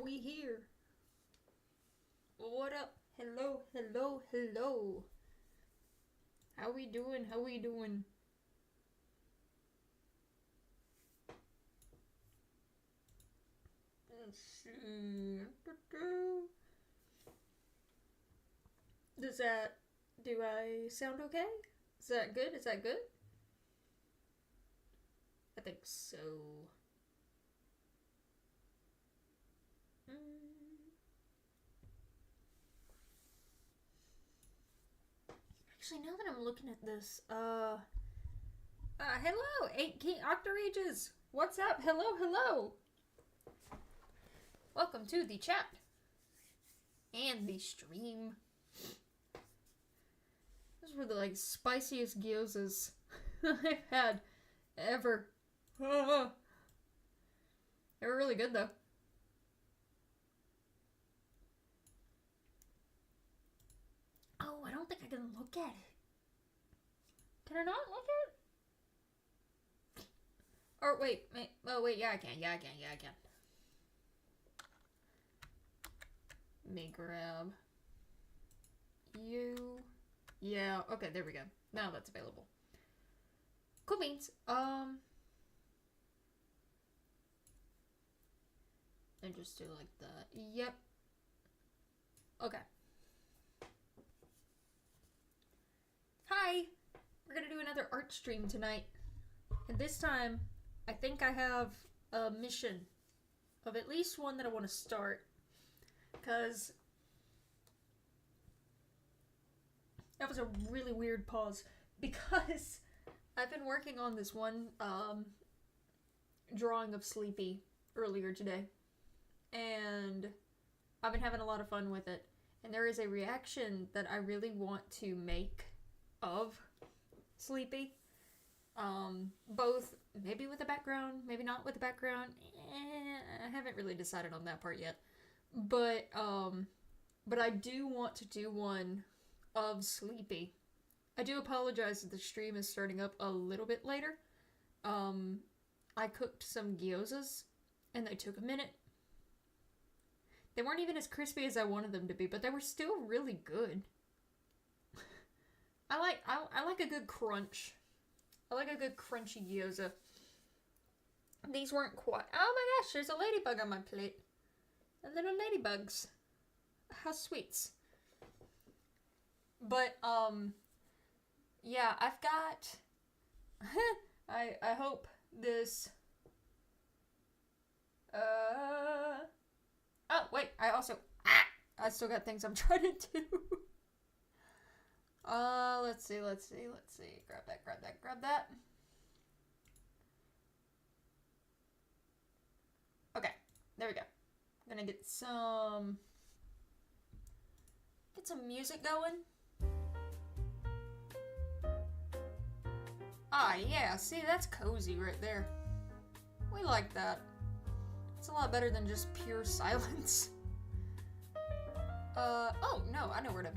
We here. What up? Hello, hello, hello. How we doing? How we doing? Let's see. Do I sound okay? Is that good? Is that good? I think so. Actually, now that I'm looking at this, hello, 8 King Octarages! What's up? Hello, hello! Welcome to the chat. And the stream. Those were the, spiciest gyozas I've had ever. They were really good, though. Oh, I don't think I can look at it. Can I not look at it? Or wait, yeah, I can. Yeah, I can. Let me grab you. Yeah, okay, there we go. Now that's available. Cool beans. And just do like the, yep. Okay. Hi! We're gonna do another art stream tonight. And this time, I think I have a mission of at least one that I want to start. Because that was a really weird pause. Because I've been working on this one drawing of Sleepy earlier today. And I've been having a lot of fun with it. And there is a reaction that I really want to make of Sleepy. Both maybe with a background, maybe not with a background. I haven't really decided on that part yet. But I do want to do one of Sleepy. I do apologize that the stream is starting up a little bit later. I cooked some gyozas and they took a minute. They weren't even as crispy as I wanted them to be, but they were still really good. I like a good crunch. I like a good crunchy gyoza. These weren't quite. Oh my gosh, there's a ladybug on my plate. The little ladybugs. How sweets. But yeah, I've got. I hope this. Oh wait, I still got things I'm trying to do. Let's see. Grab that. Okay, there we go. I'm gonna get some music going. Ah, yeah, see, that's cozy right there. We like that. It's a lot better than just pure silence. Oh, no, I know what to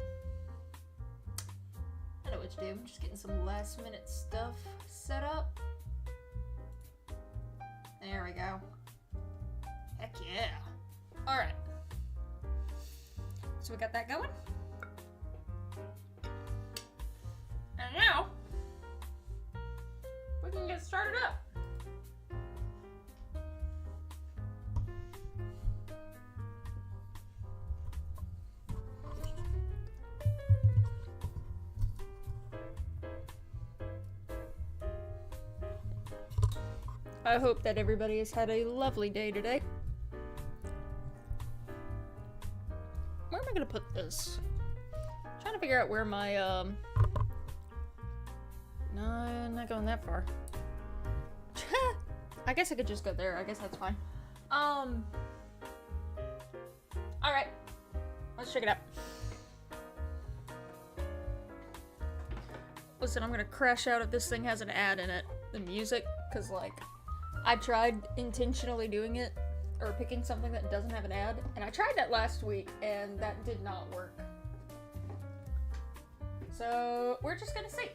do. I'm just getting some last minute stuff set up. There we go. Heck yeah. Alright. So we got that going. And now, we can get started up. I hope that everybody has had a lovely day today. Where am I gonna put this? I'm trying to figure out where my, No, I'm not going that far. I guess I could just go there. I guess that's fine. Alright. Let's check it out. Listen, I'm gonna crash out if this thing has an ad in it. The music, because, I tried intentionally doing it, or picking something that doesn't have an ad, and I tried that last week, and that did not work. So, we're just gonna see.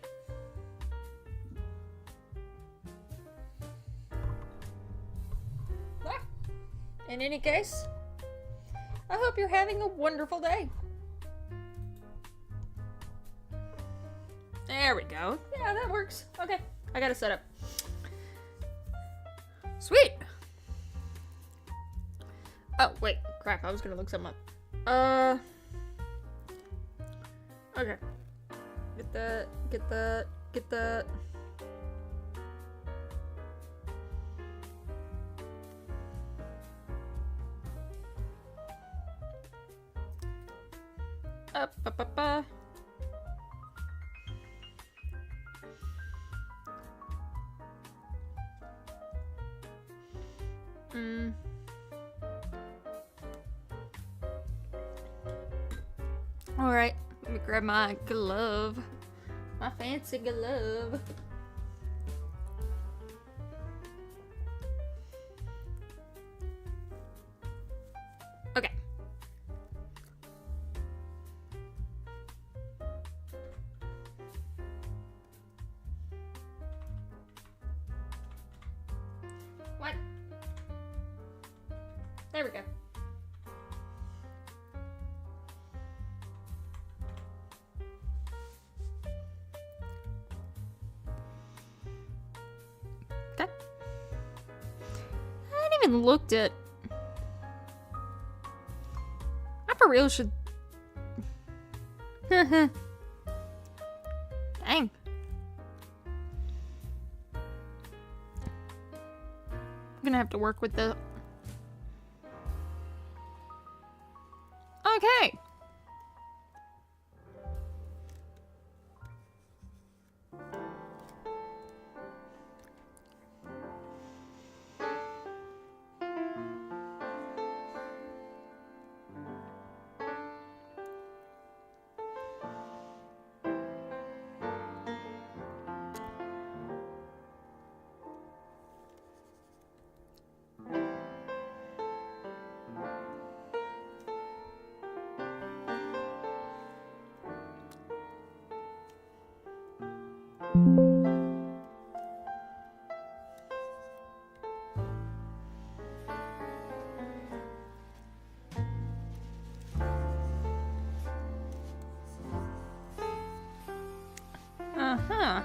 In any case, I hope you're having a wonderful day. There we go. Yeah, that works. Okay, I got it set up. Sweet. Oh, wait. Crap, I was gonna look something up. Okay. Get that, get that, get that. Up. Alright, let me grab my glove. My fancy glove. Okay. What? There we go. Okay. I haven't even looked at... I for real should... Dang. I'm gonna have to work with the... Okay. Uh-huh.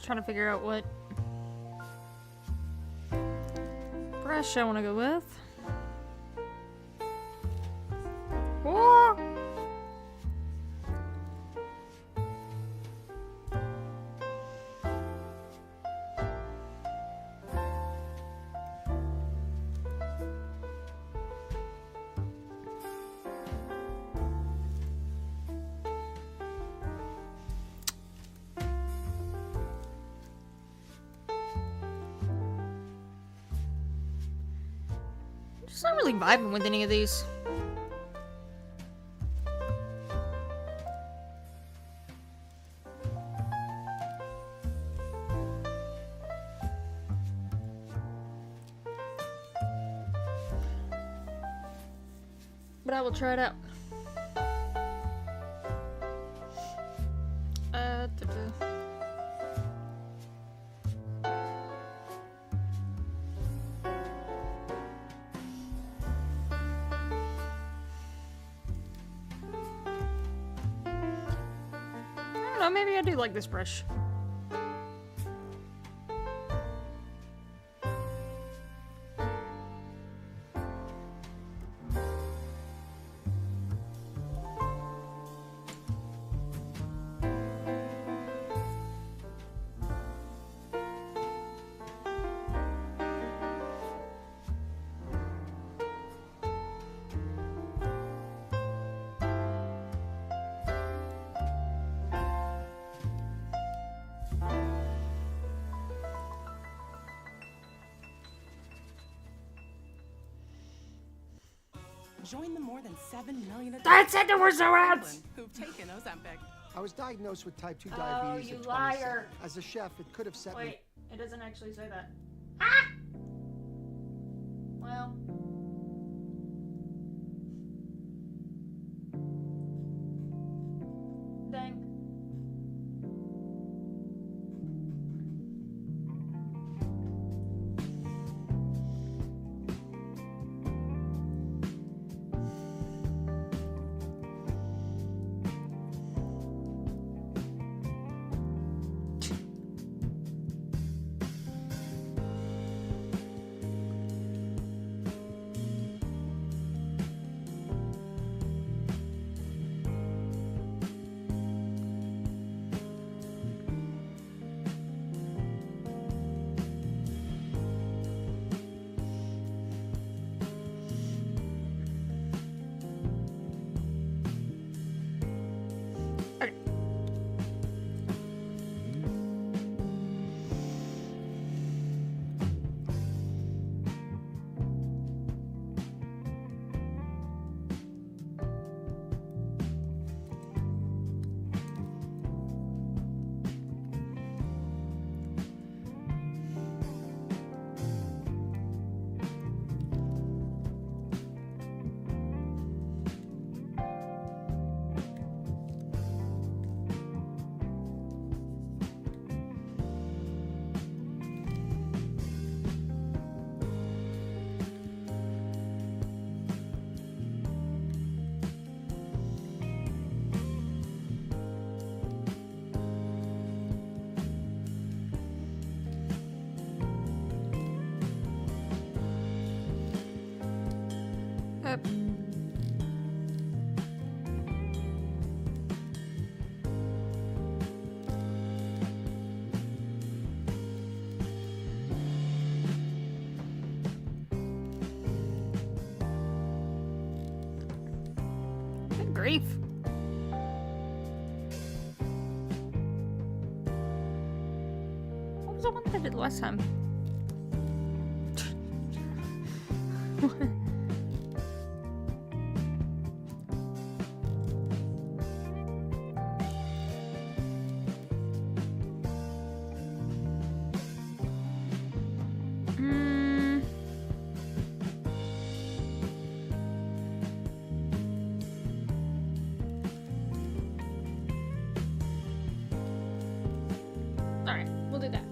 Trying to figure out what brush I want to go with. Whoa! Just not really vibing with any of these. But I will try it out. I don't know, maybe I do like this brush. Join the more than 7 million adults That's it, there were no ads! who've taken Ozempic. I was diagnosed with type 2 Oh, diabetes you at 27. liar. As a chef, it could have set me... Wait, it doesn't actually say that. Ah! Well. Dang. Up. Good grief. What was the one that I did last time? Alright, we'll do that.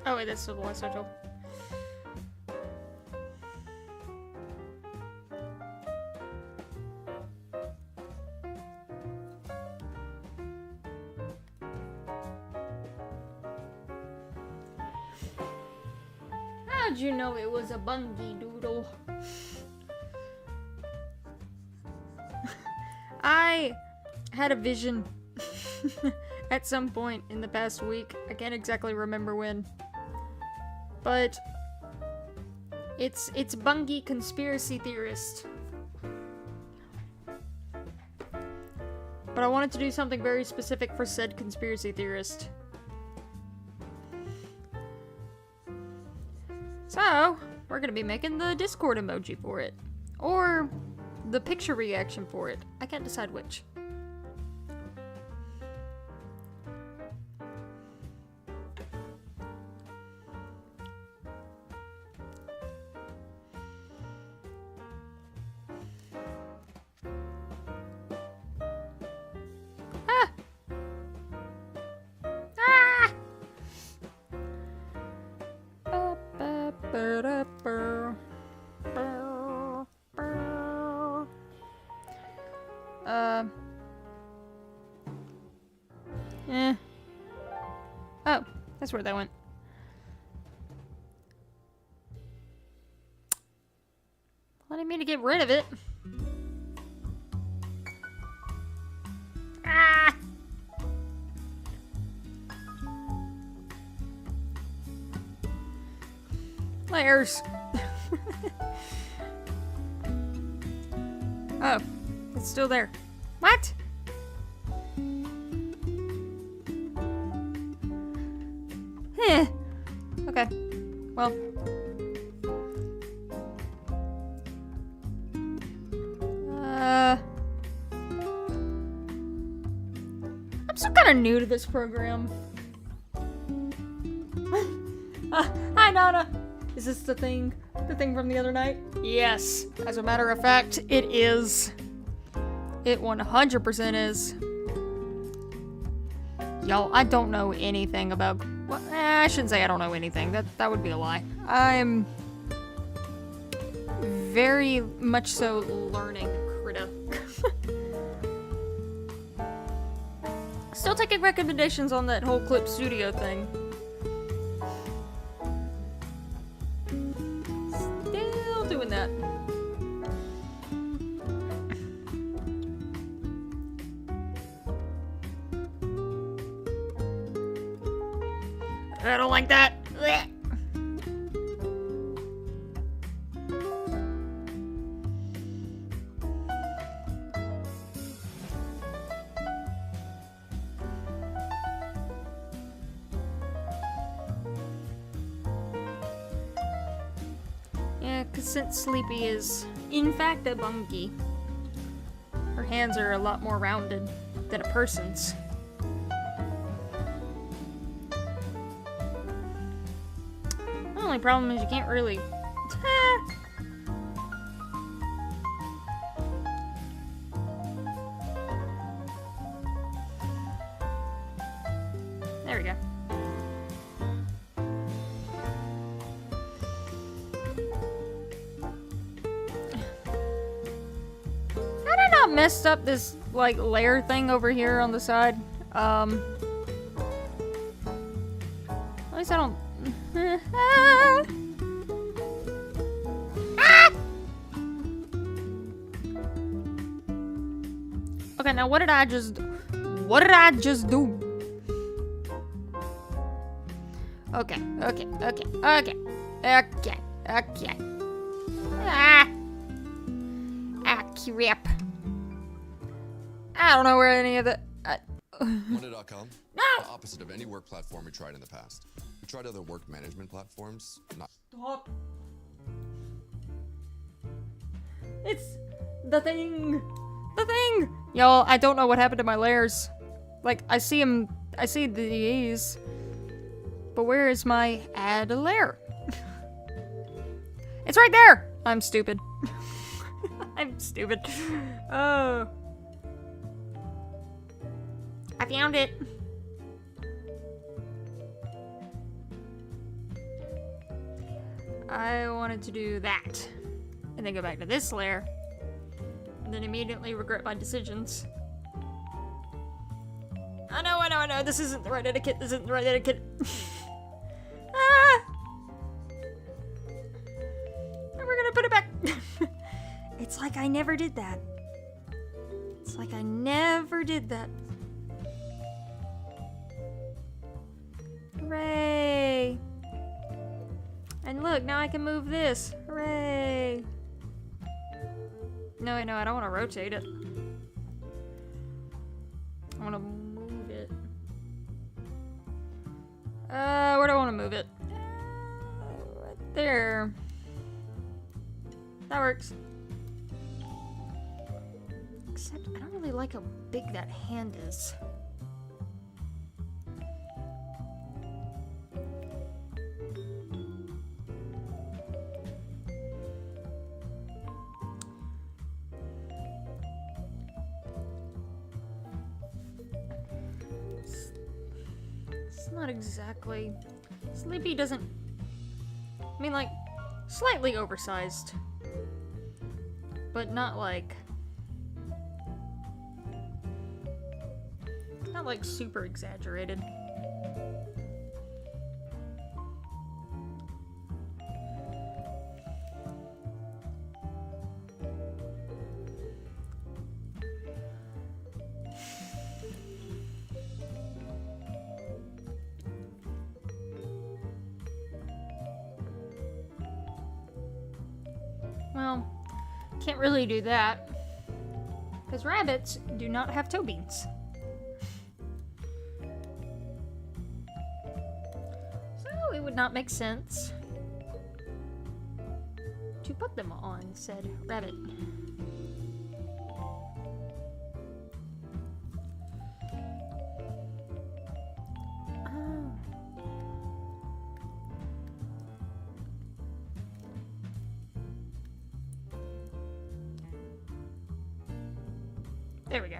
Oh wait, that's still the last total. How'd you know it was a bungy doodle? I had a vision at some point in the past week. I can't exactly remember when. But it's Bungie conspiracy theorist. But I wanted to do something very specific for said conspiracy theorist. So, we're gonna be making the Discord emoji for it. Or the picture reaction for it. I can't decide which. Oh, that's where that went. Well, I didn't mean to get rid of it. Ah! Layers. Oh, it's still there. What? Heh. Okay. Well. I'm still kind of new to this program. Hi, Nana. Is this the thing? The thing from the other night? Yes. As a matter of fact, it is. It 100% is. Y'all, I don't know anything about... Well, I shouldn't say I don't know anything. That would be a lie. I'm very much so learning Krita. Still taking recommendations on that whole Clip Studio thing. Still doing that. I don't like that. Blech. Yeah, because since Sleepy is, in fact, a monkey, her hands are a lot more rounded than a person's. The only problem is you can't really... There we go. Had I not messed up this, like, layer thing over here on the side? At least I don't... Ah! Okay, now what did I just do? What did I just do? Okay. Crap. I don't know where any of the... Monday.com? No! The opposite of any work platform we tried in the past. We tried other work management platforms. Stop. It's the thing. The thing. Y'all, I don't know what happened to my layers. Like, I see them. I see these. But where is my add a layer? It's right there. I'm stupid. I'm stupid. Oh. I found it. I wanted to do that. And then go back to this layer. And then immediately regret my decisions. I know. This isn't the right etiquette. Ah! And we're gonna put it back. It's like I never did that. Hooray! And look, now I can move this. Hooray! No, I don't want to rotate it. I want to move it. Where do I want to move it? Right there. That works. Except I don't really like how big that hand is. It's not exactly... Sleepy doesn't... I mean, like, slightly oversized. But not like... Not like super exaggerated. Well, can't really do that. Because rabbits do not have toe beans. So it would not make sense to put them on said rabbit. There we go.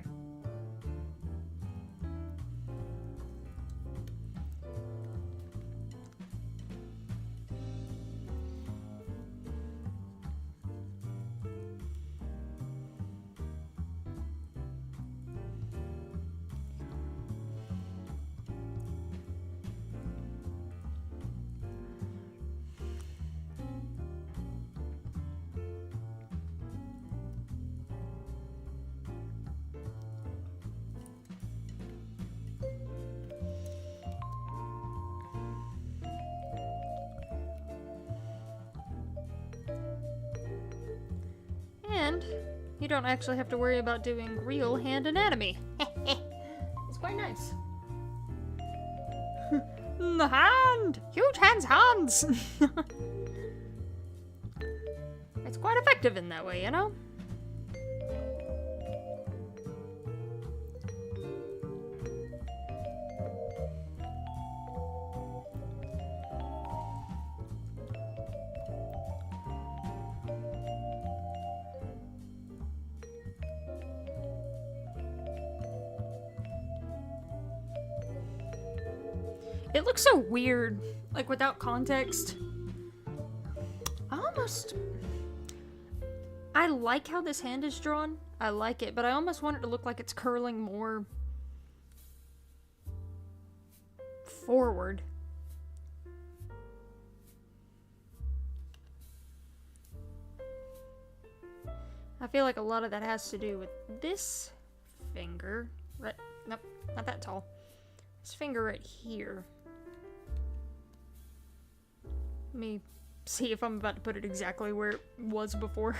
And you don't actually have to worry about doing real hand anatomy. It's quite nice. The hand! Huge hands! It's quite effective in that way, you know? It looks so weird, like without context. I like how this hand is drawn. I like it, but I almost want it to look like it's curling more forward. I feel like a lot of that has to do with this finger. Right? Nope, not that tall. This finger right here. Let me see if I'm about to put it exactly where it was before.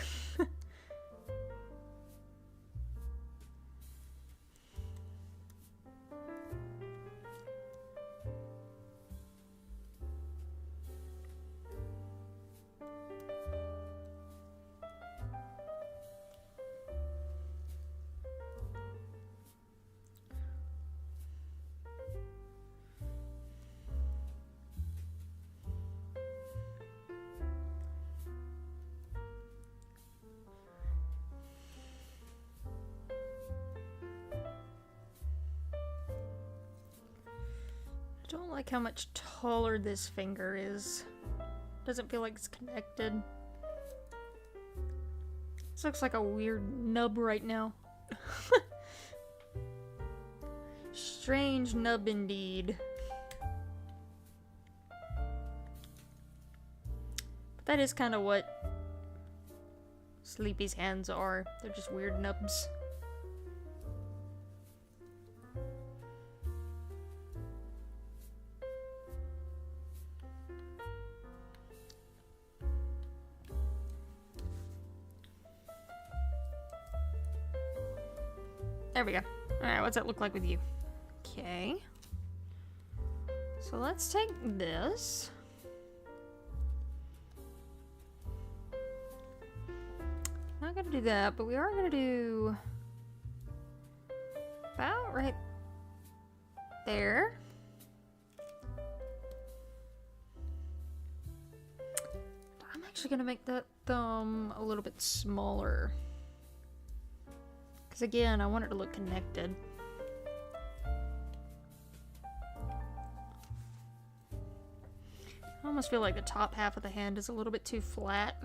I don't like how much taller this finger is. Doesn't feel like it's connected. This looks like a weird nub right now. Strange nub indeed. But that is kind of what Sleepy's hands are. They're just weird nubs. There we go. Alright, what's that look like with you? Okay. So let's take this. Not gonna do that, but we are gonna do about right there. I'm actually gonna make that thumb a little bit smaller. Because again, I want it to look connected. I almost feel like the top half of the hand is a little bit too flat.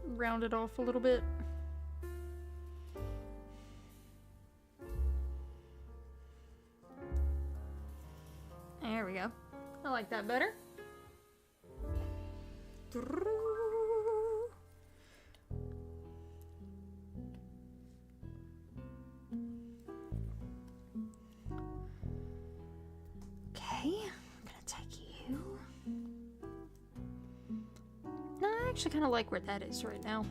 Round it off a little bit. There we go. I like that better. Okay, I'm gonna take you. No, I actually kind of like where that is right now.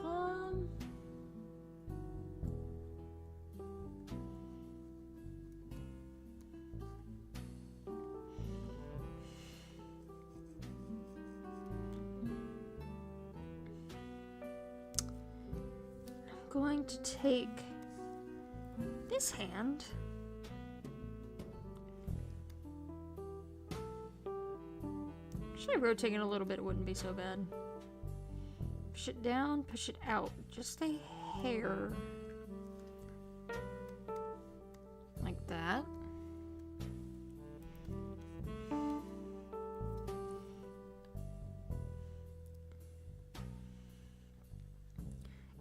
I'm going to take this hand. Actually, rotating it a little bit, it wouldn't be so bad. Push it down, push it out. Just a hair. Like that.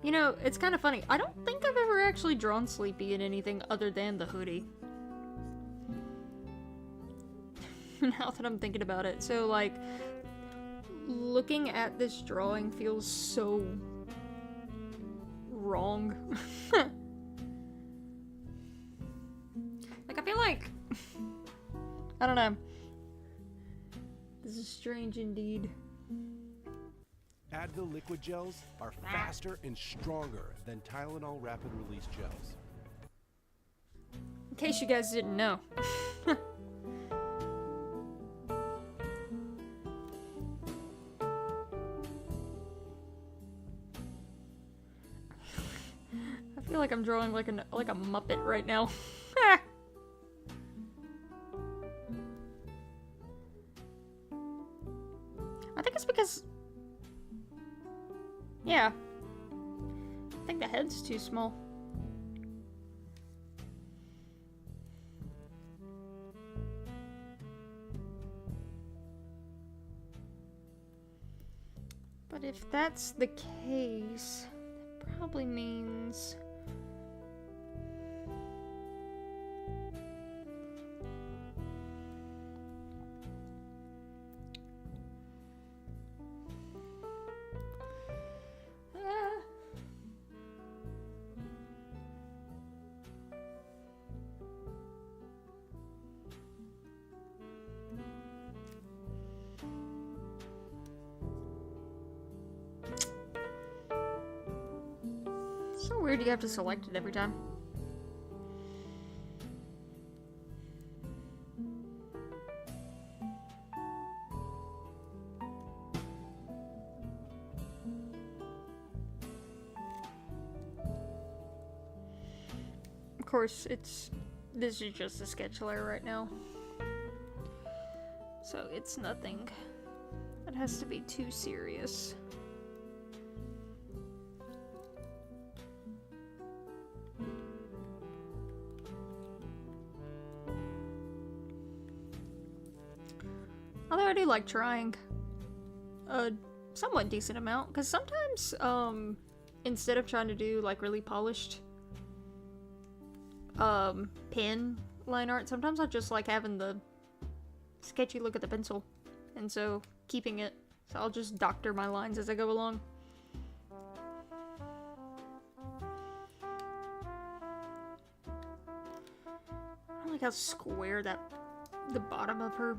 You know, it's kind of funny. I don't think I've ever actually drawn Sleepy in anything other than the hoodie. Now that I'm thinking about it. So, like, looking at this drawing feels so wrong. Like, I feel like... I don't know. This is strange indeed. Advil liquid gels are faster and stronger than Tylenol rapid release gels. In case you guys didn't know. I feel like I'm drawing like a Muppet right now. I think it's because... Yeah. I think the head's too small. But if that's the case, that probably means... So weird you have to select it every time. Of course, this is just a sketch layer right now. So it's nothing that has to be too serious. Although I do like trying a somewhat decent amount, because sometimes, instead of trying to do like really polished pen line art, sometimes I just like having the sketchy look at the pencil, and so keeping it. So I'll just doctor my lines as I go along. I don't like how square the bottom of her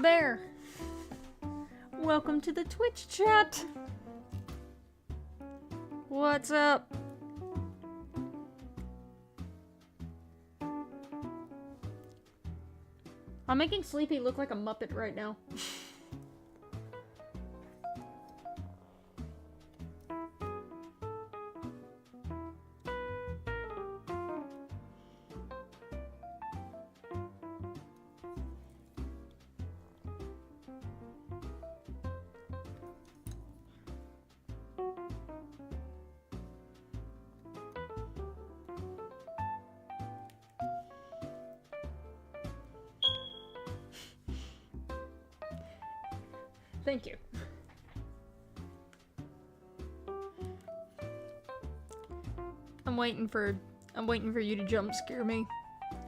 Bear, welcome to the Twitch chat. What's up? I'm making Sleepy look like a Muppet right now. Thank you. I'm waiting for you to jump scare me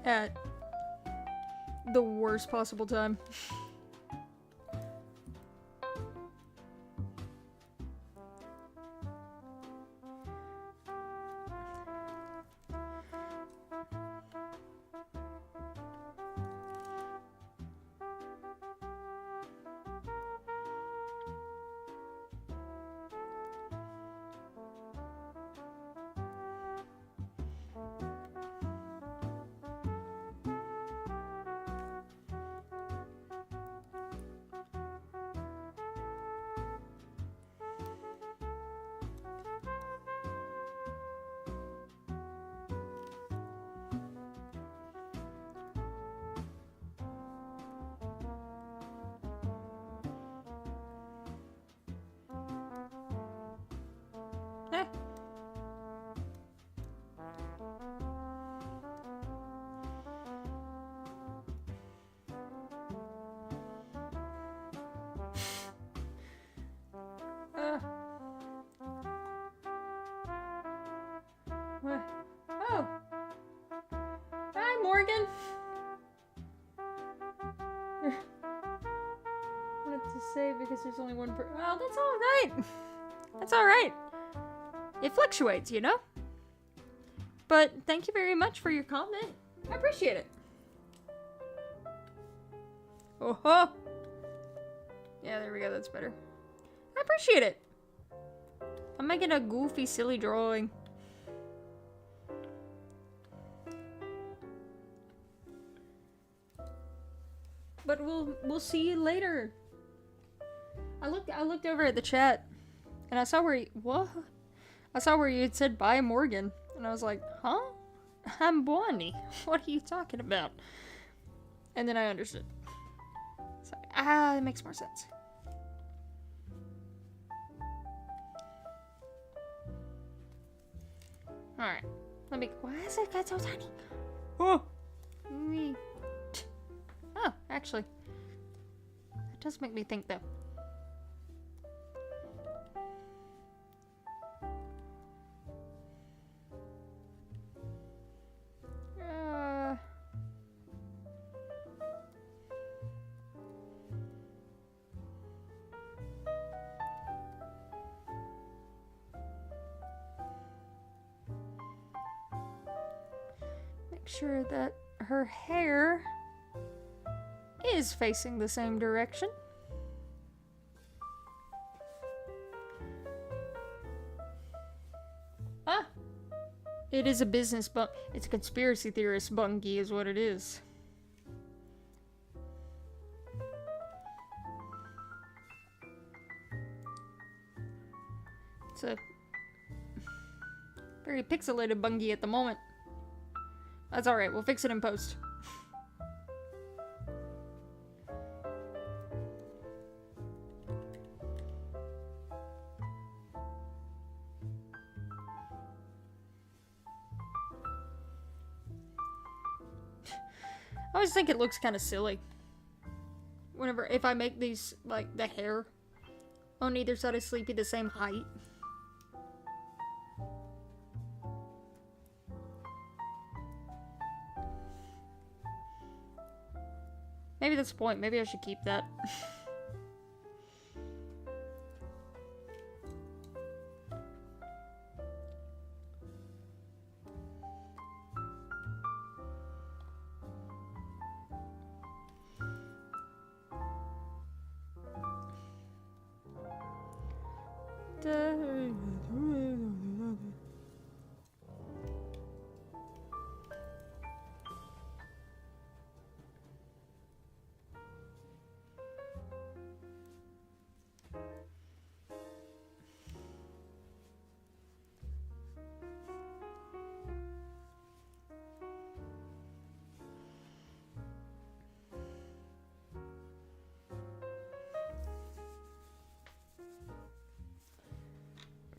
at the worst possible time. Eh. What? Oh. Hi, Morgan. Wanted to say because there's only one per. Oh, that's all right. That's all right. It fluctuates, you know? But thank you very much for your comment. I appreciate it. Oh ho! Yeah, there we go. That's better. I appreciate it. I'm making a goofy, silly drawing. But we'll see you later. I looked over at the chat, and I saw where what? I saw where you had said bye, Morgan, and I was like, huh? I'm Bonnie. What are you talking about? And then I understood. So, it makes more sense. Alright. Let me. Why is it got so tiny? Oh! Oh, actually. It does make me think, though. Make sure that her hair is facing the same direction. Ah! It is a business it's a conspiracy theorist bungie is what it is. It's a very pixelated bungie at the moment. That's alright, we'll fix it in post. I always think it looks kind of silly. If I make these, like, the hair on either side of Sleepy the same height. Maybe that's the point. Maybe I should keep that.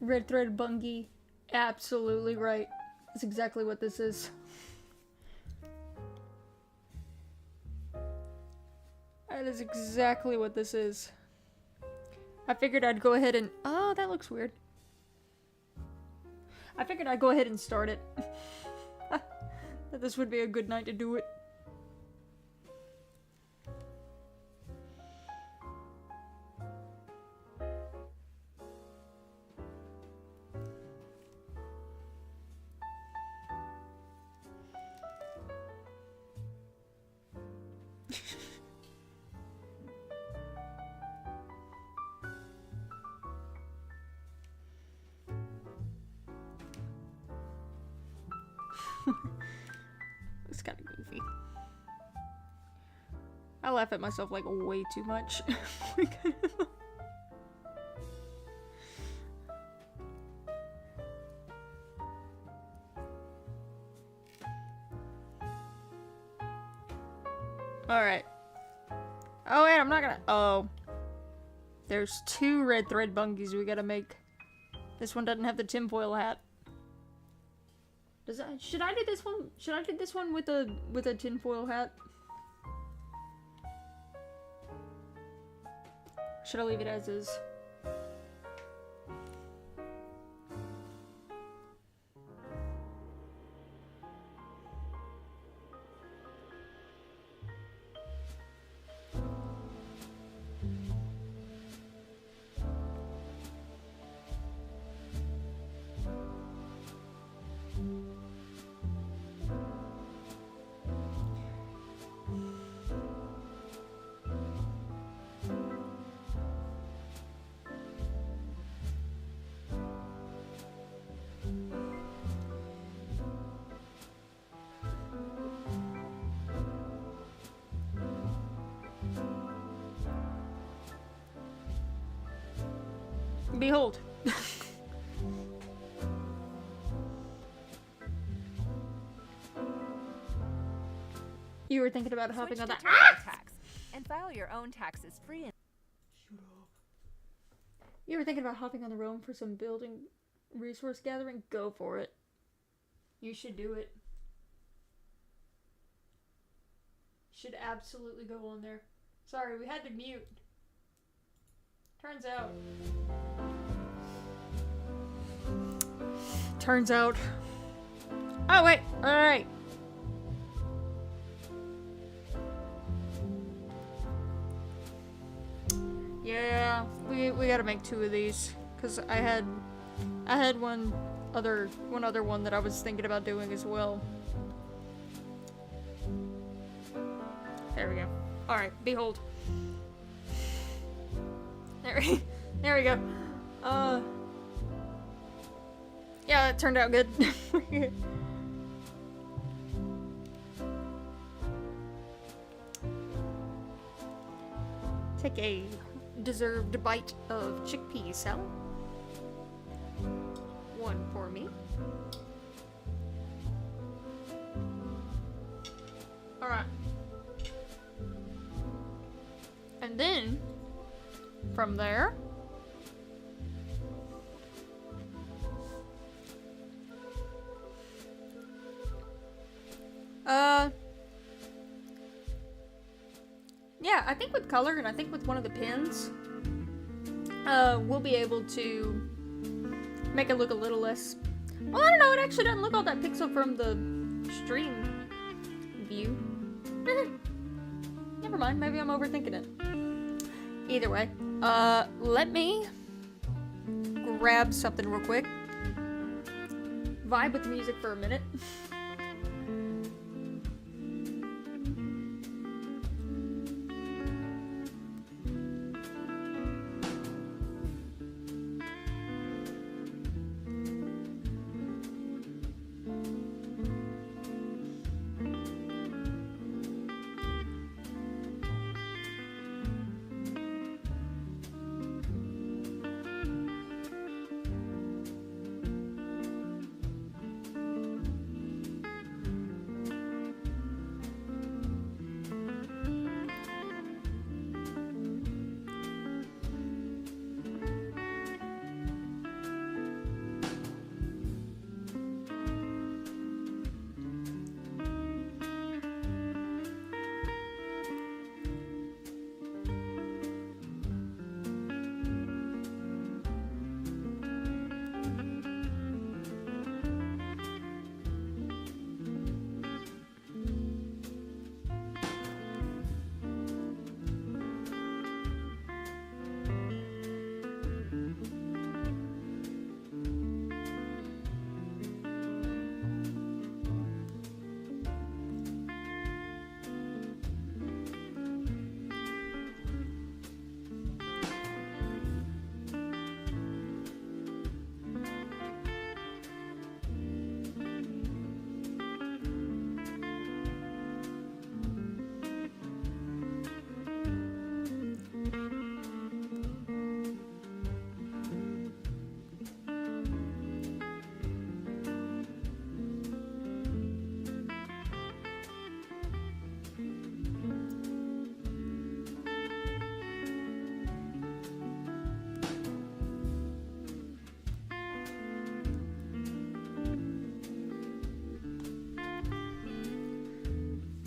Red thread bungee. Absolutely right. That's exactly what this is. That is exactly what this is. I figured I'd go ahead and... Oh, that looks weird. I figured I'd go ahead and start it. That this would be a good night to do it. It's kind of goofy. I laugh at myself like way too much. Alright. Oh wait, I'm not gonna... Oh. There's 2 red thread bungees we gotta make. This one doesn't have the tinfoil hat. Should I do this one? Should I do this one with a tinfoil hat? Should I leave it as is? Behold. You were thinking about hopping on that tax and file your own taxes free and You were thinking about hopping on the roam for some building resource gathering? Go for it. You should do it. Should absolutely go on there. Sorry, we had to mute. Turns out. Oh wait, alright. Yeah, we gotta make 2 of these. Cause I had one other one that I was thinking about doing as well. There we go. Alright, behold. There we go. Yeah, it turned out good. Take a deserved bite of chickpea salad. 1 for me. Alright. And then, from there, yeah, I think with color and I think with one of the pins, we'll be able to make it look a little less... Well, I don't know, it actually doesn't look all that pixel from the stream view. Never mind, maybe I'm overthinking it. Either way, let me grab something real quick. Vibe with the music for a minute.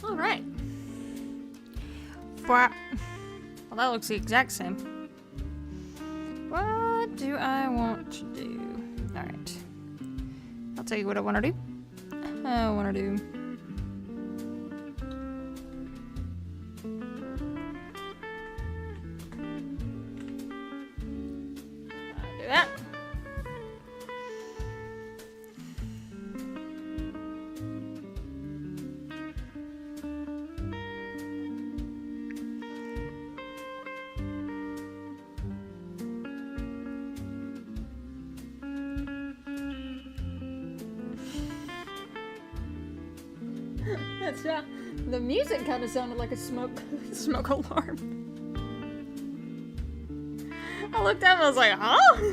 Alright. Well, that looks the exact same. What do I want to do? Alright. I'll tell you what I want to do. I want to do... do that. That's not. The music kind of sounded like a smoke alarm. I looked up and I was like, huh?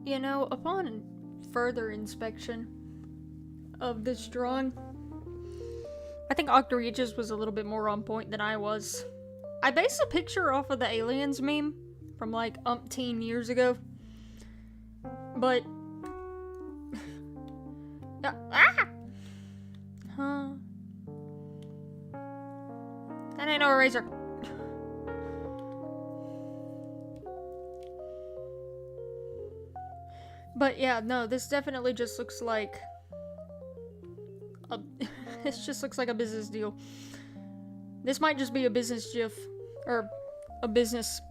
You know, upon further inspection of this drawing, I think Octareach's was a little bit more on point than I was. I based a picture off of the aliens meme from like umpteen years ago. But huh. That ain't no eraser. But yeah, no, this definitely just looks like a this just looks like a business deal. This might just be a business gif or a business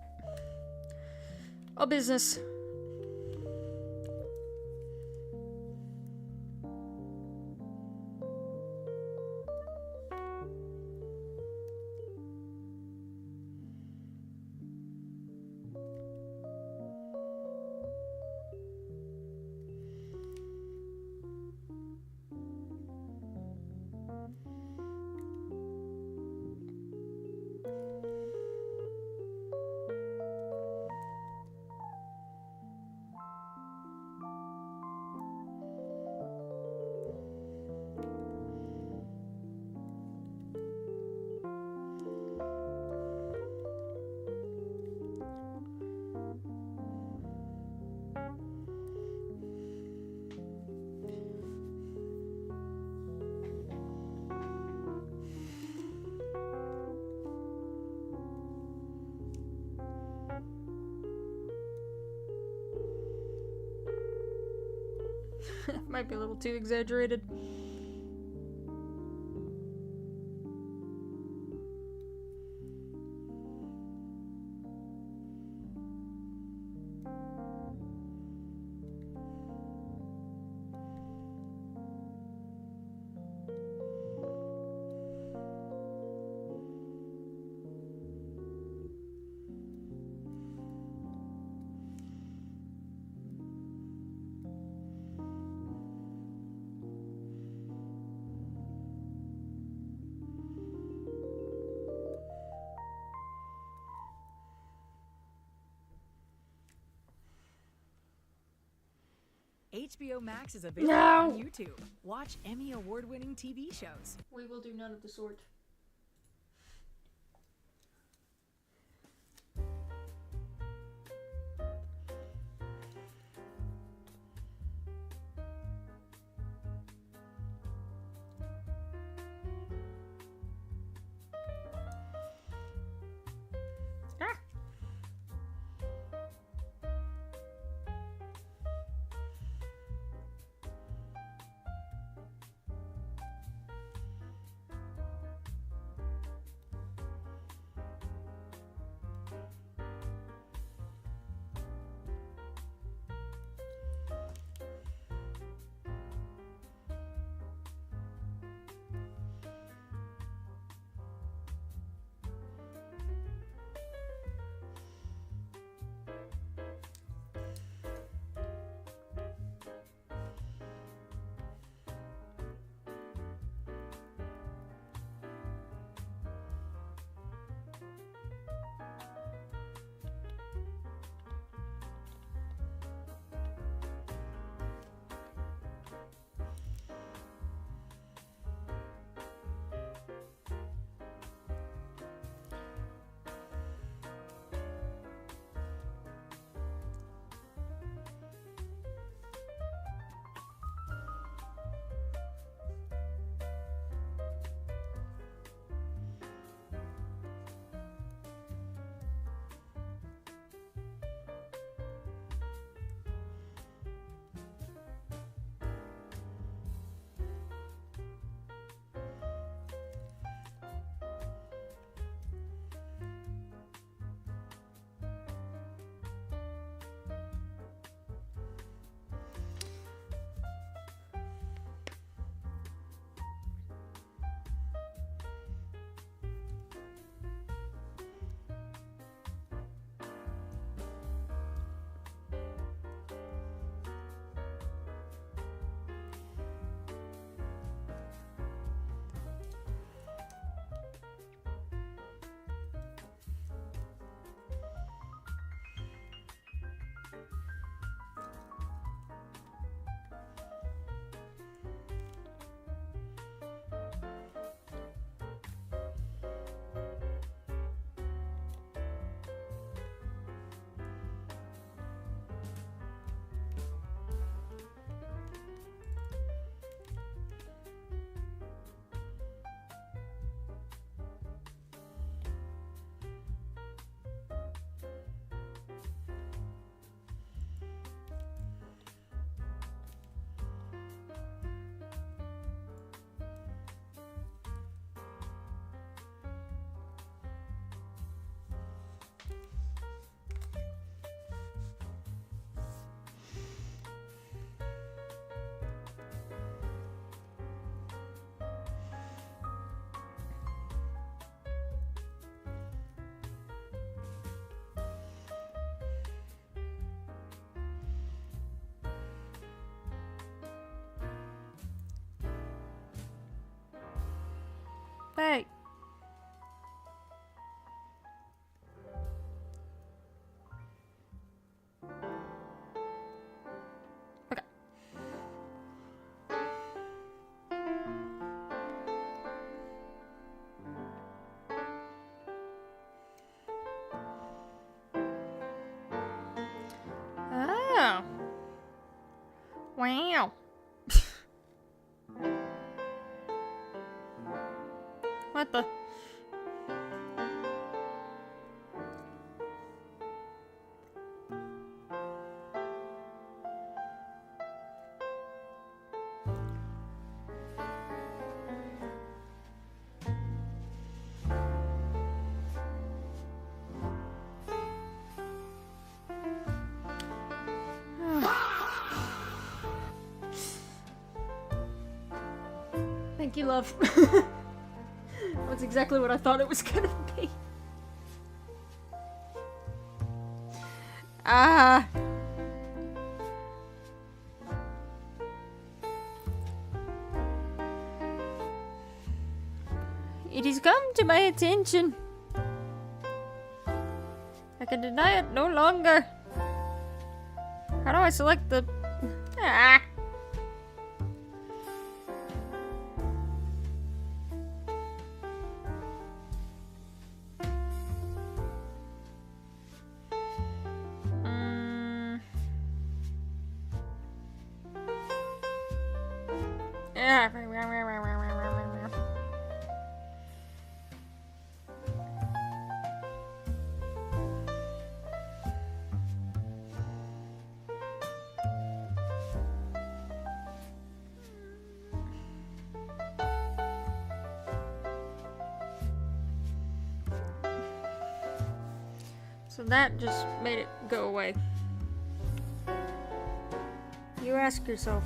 might be a little too exaggerated. HBO Max is available No! on YouTube. Watch Emmy award-winning TV shows. We will do none of the sort. Ah. Wow. What the? Thank you, love. That's exactly what I thought it was gonna be. Ah. It has come to my attention. I can deny it no longer. How do I select the... Ah. So that just made it go away. You ask yourself,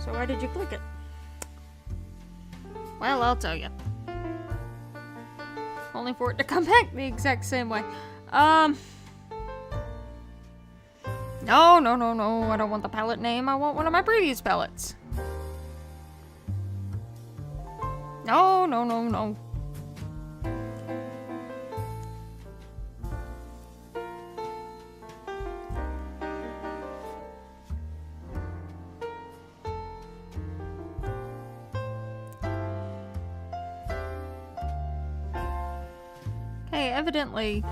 so why did you click it? Well, I'll tell you. Only for it to come back the exact same way. No. I don't want the palette name. I want one of my previous palettes. No. Hey, evidently...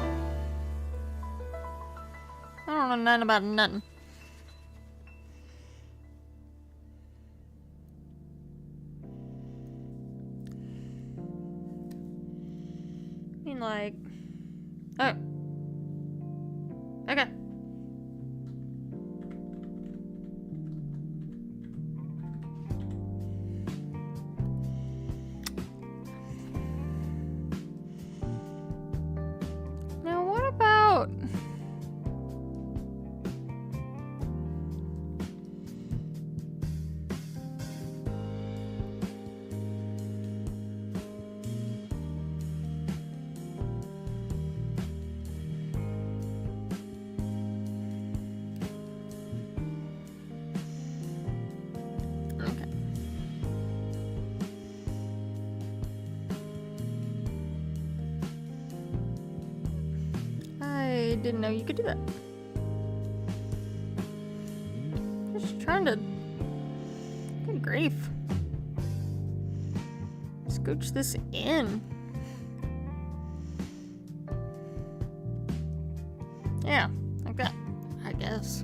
I don't know nothing about nothing. I mean, like... Oh. Okay. Now, what about... Okay. I didn't know you could do that. Just trying to... Good grief. Scooch this in. Yeah, like that, I guess.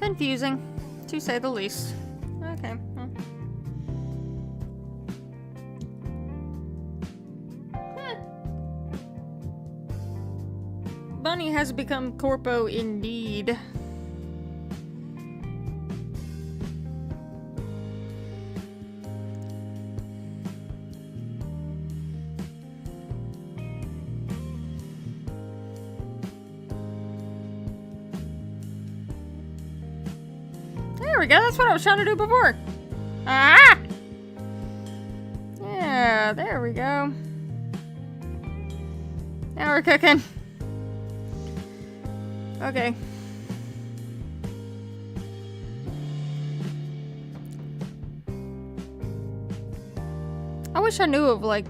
Confusing, to say the least. Okay. Well. Bunny has become corpo indeed. There we go, that's what I was trying to do before. Ah! Yeah, there we go. Now we're cooking. Okay. I wish I knew of, like,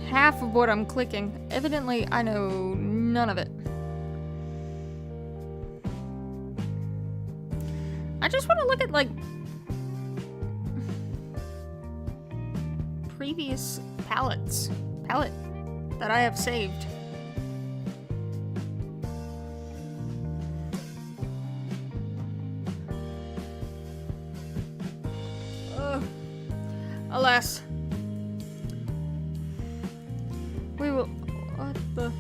half of what I'm clicking. Evidently, I know none of it. I just want to look at, like, previous palette that I have saved. Alas. We will. What the?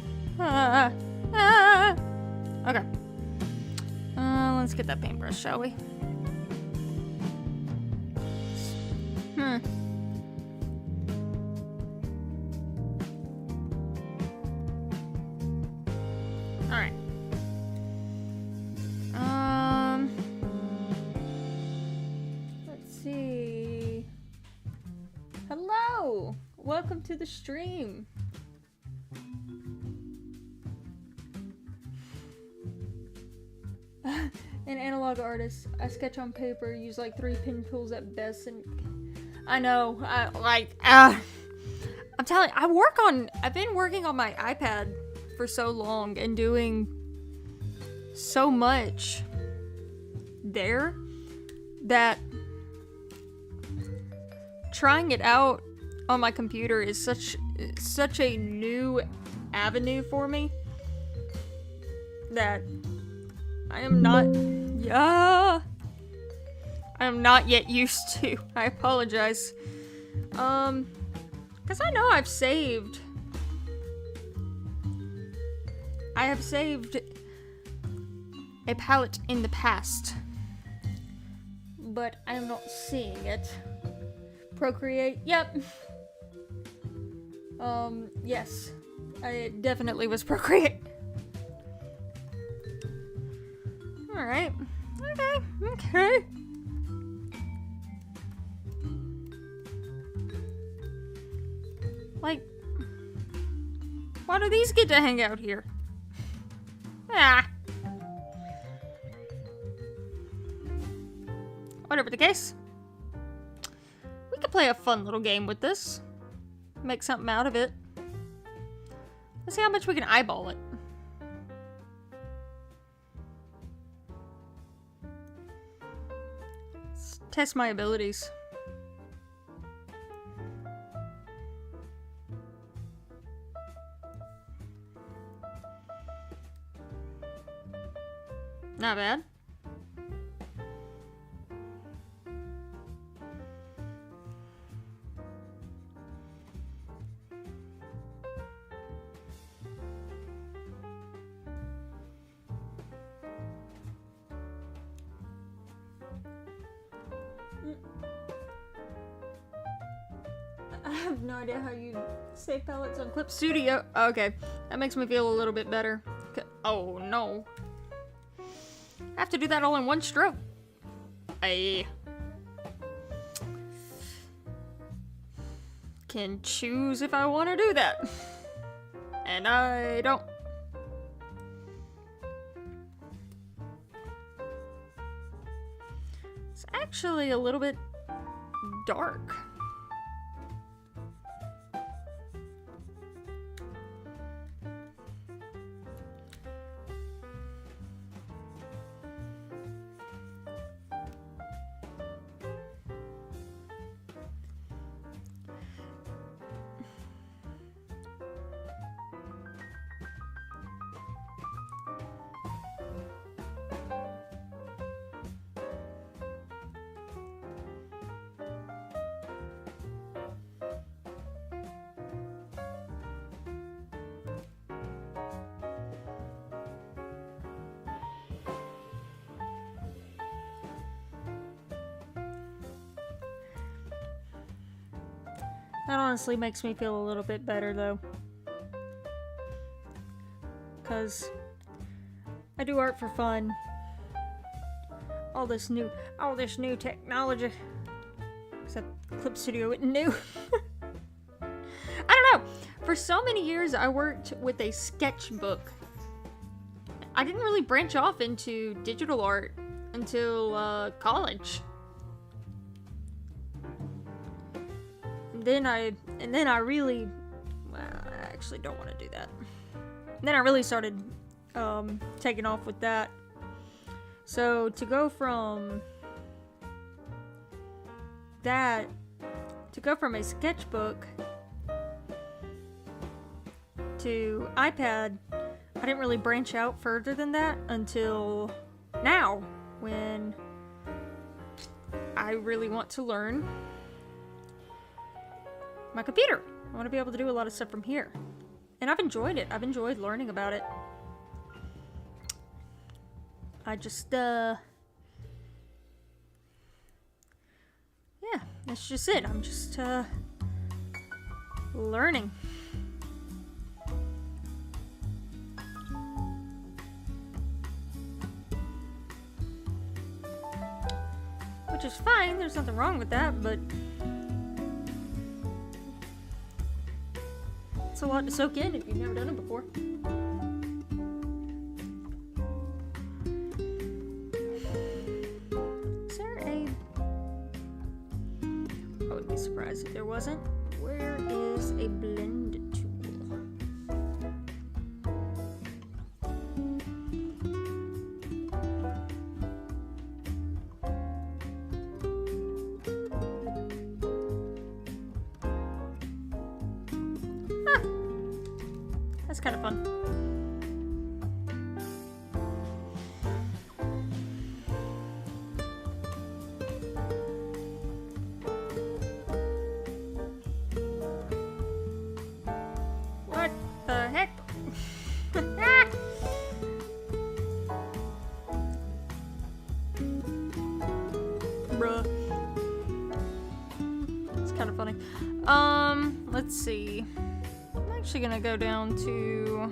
Okay. Let's get that paintbrush, shall we? Alright. Let's see. Hello! Welcome to the stream. An analog artist. I sketch on paper, use like 3 pen tools at best, and I know, I'm telling you, I've been working on my iPad for so long and doing so much there that trying it out on my computer is such a new avenue for me that I am not yet used to. I apologize. Cause I know I have saved a palette in the past, but I am not seeing it. Procreate, yep. Yes. It definitely was Procreate. Alright. Okay. Like, why do these get to hang out here? Whatever the case. We could play a fun little game with this. Make something out of it. Let's see how much we can eyeball it. Let's test my abilities. Not bad. I have no idea how you save palettes on Clip Studio. Okay, that makes me feel a little bit better. Oh no. I have to do that all in one stroke. I can choose if I want to do that. And I don't. It's actually a little bit dark. That honestly makes me feel a little bit better though. Cause I do art for fun. All this new technology. Except Clip Studio isn't new. I don't know. For so many years I worked with a sketchbook. I didn't really branch off into digital art until college. Then I really, well, I actually don't want to do that. Then I really started taking off with that. So to go from that, to go from a sketchbook to iPad, I didn't really branch out further than that until now, when I really want to learn my computer. I want to be able to do a lot of stuff from here. And I've enjoyed it. I've enjoyed learning about it. I just, yeah, that's just it. I'm just, learning. Which is fine, there's nothing wrong with that, but it's a lot to soak in if you've never done it before. Is there a... I would be surprised if there wasn't. Where is a blend tool? That's kind of fun. What the heck? Ah! Bruh. It's kind of funny. Let's see. I'm actually gonna go down to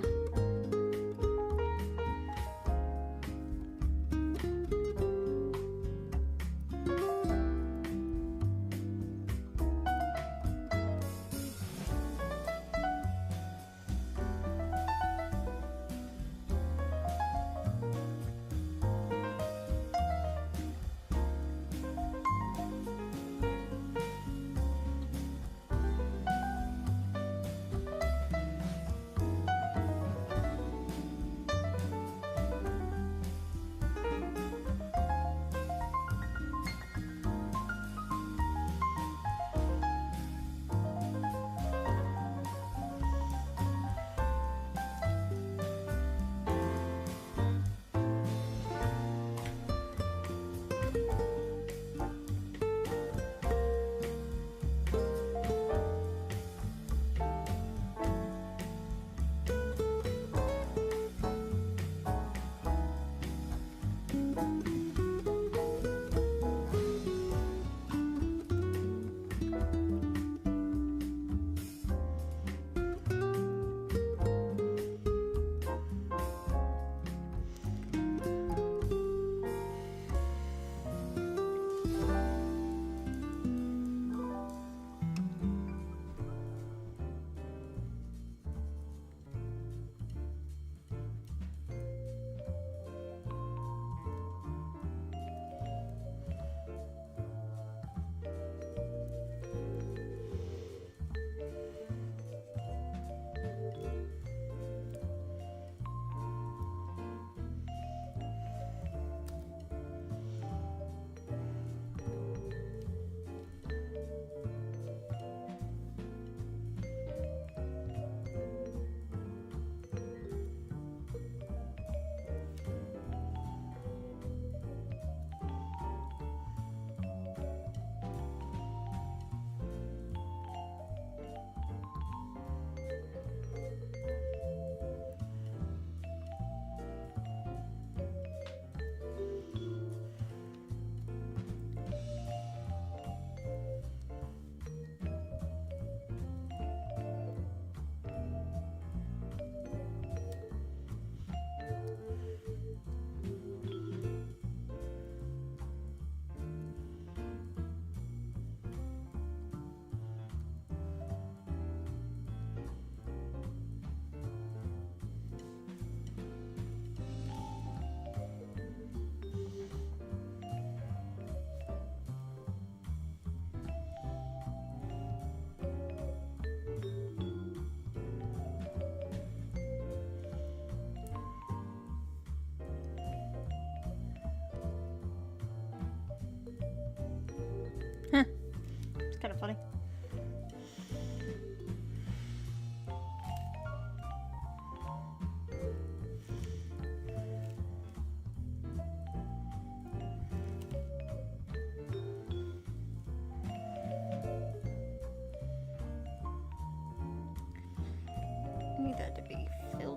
it's kind of funny.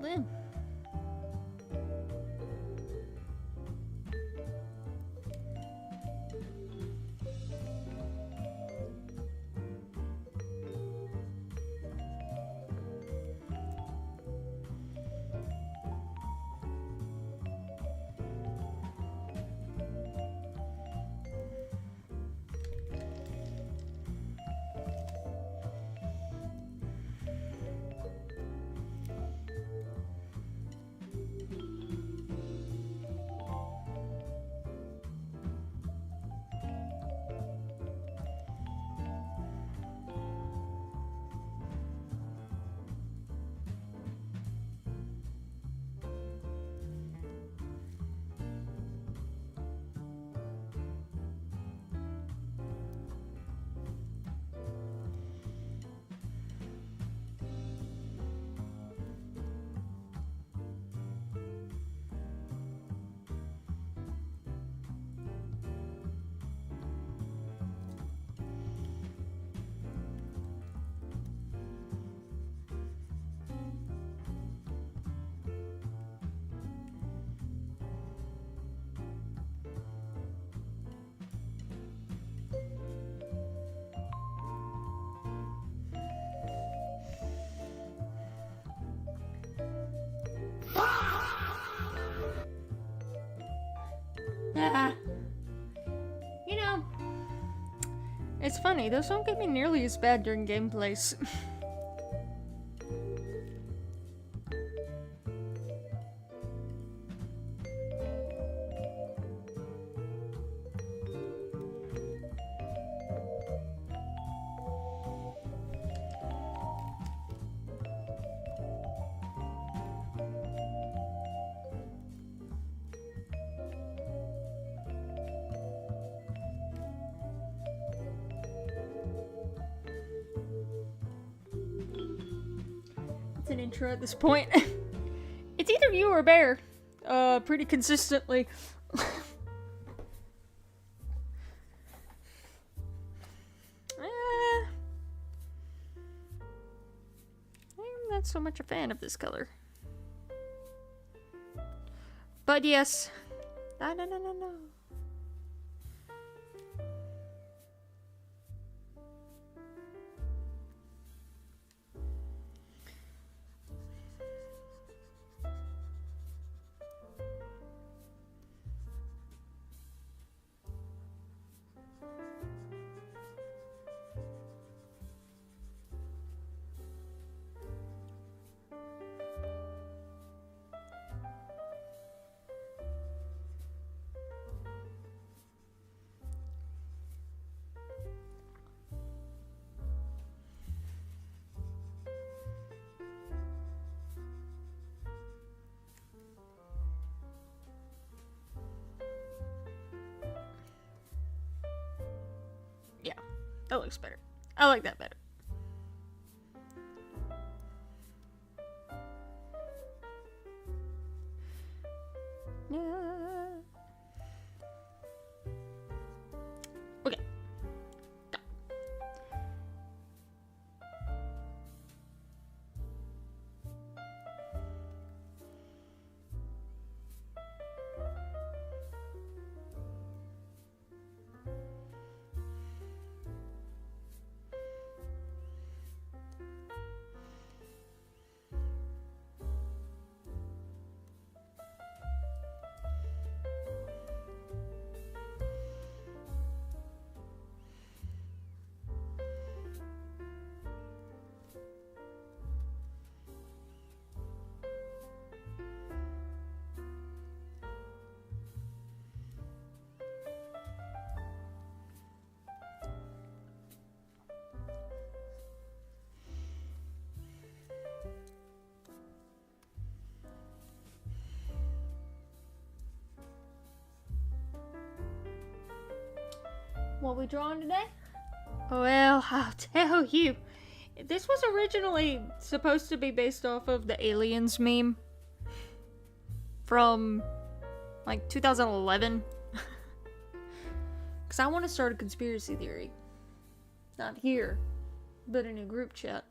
then. You know, it's funny, those don't get me nearly as bad during gameplays. It's an intro at this point. It's either you or Bear. Pretty consistently. I'm not so much a fan of this color. But yes. No. Yeah, that looks better. I like that better. Yeah. Okay. Done. What we drawing today? Well, I'll tell you. This was originally supposed to be based off of the Aliens meme from like 2011. Because I want to start a conspiracy theory. Not here, but in a group chat.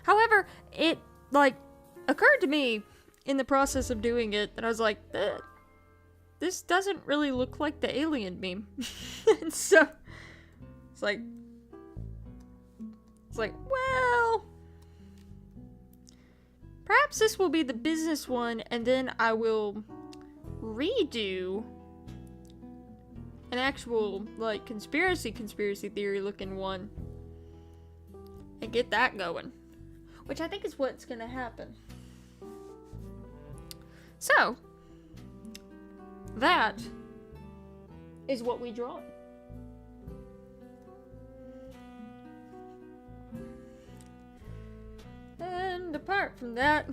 However, it, like, occurred to me in the process of doing it that I was like, this doesn't really look like the alien meme. And so it's like, well, perhaps this will be the business one, and then I will redo an actual, like, conspiracy theory looking one and get that going, which I think is what's gonna happen. So that is what we draw. And apart from that,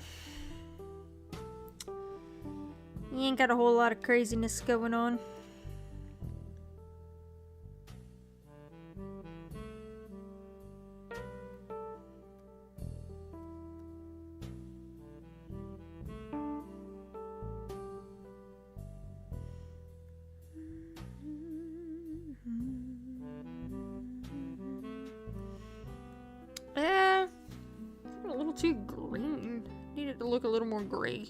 you ain't got a whole lot of craziness going on. A little too green. Needed to look a little more gray.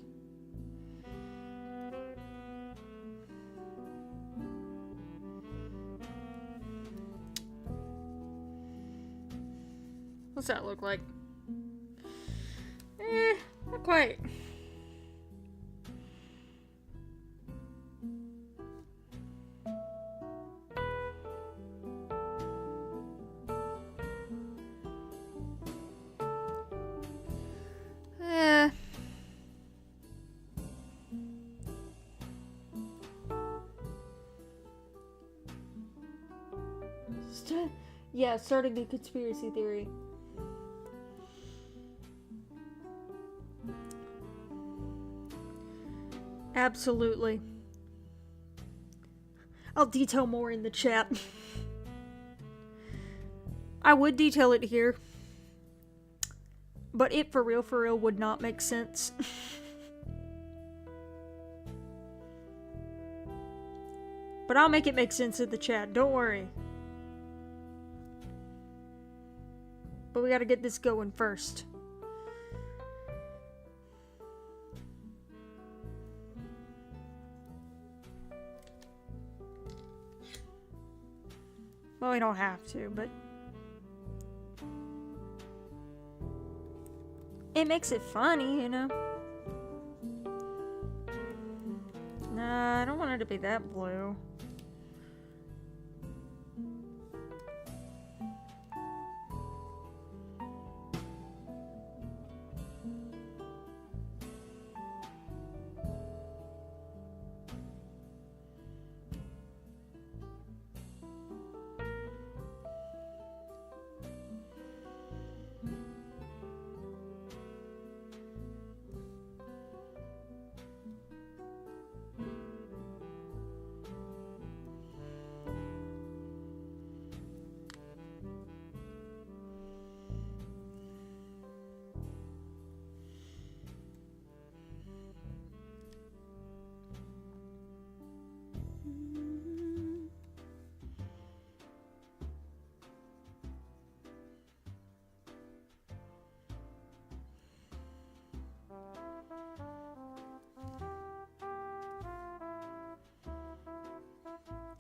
What's that look like? Not quite. Yeah, starting the conspiracy theory. Absolutely. I'll detail more in the chat. I would detail it here, but it for real would not make sense. But I'll make it make sense in the chat, don't worry. But we gotta get this going first. Well, we don't have to, but it makes it funny, you know? Nah, I don't want it to be that blue.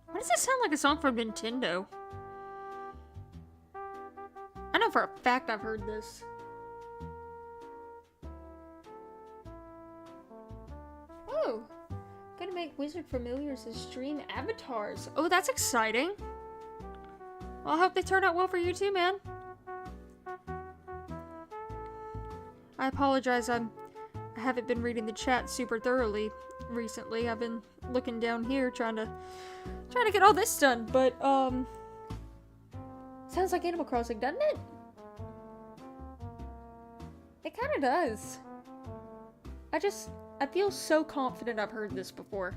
Why does it sound like a song from Nintendo? I know for a fact I've heard this. Oh, gonna make wizard familiars as stream avatars. Oh, that's exciting. Well, I hope they turn out well for you too, man. I apologize, I haven't been reading the chat super thoroughly recently. I've been looking down here trying to get all this done, but sounds like Animal Crossing, doesn't it? It kind of does. I feel so confident I've heard this before.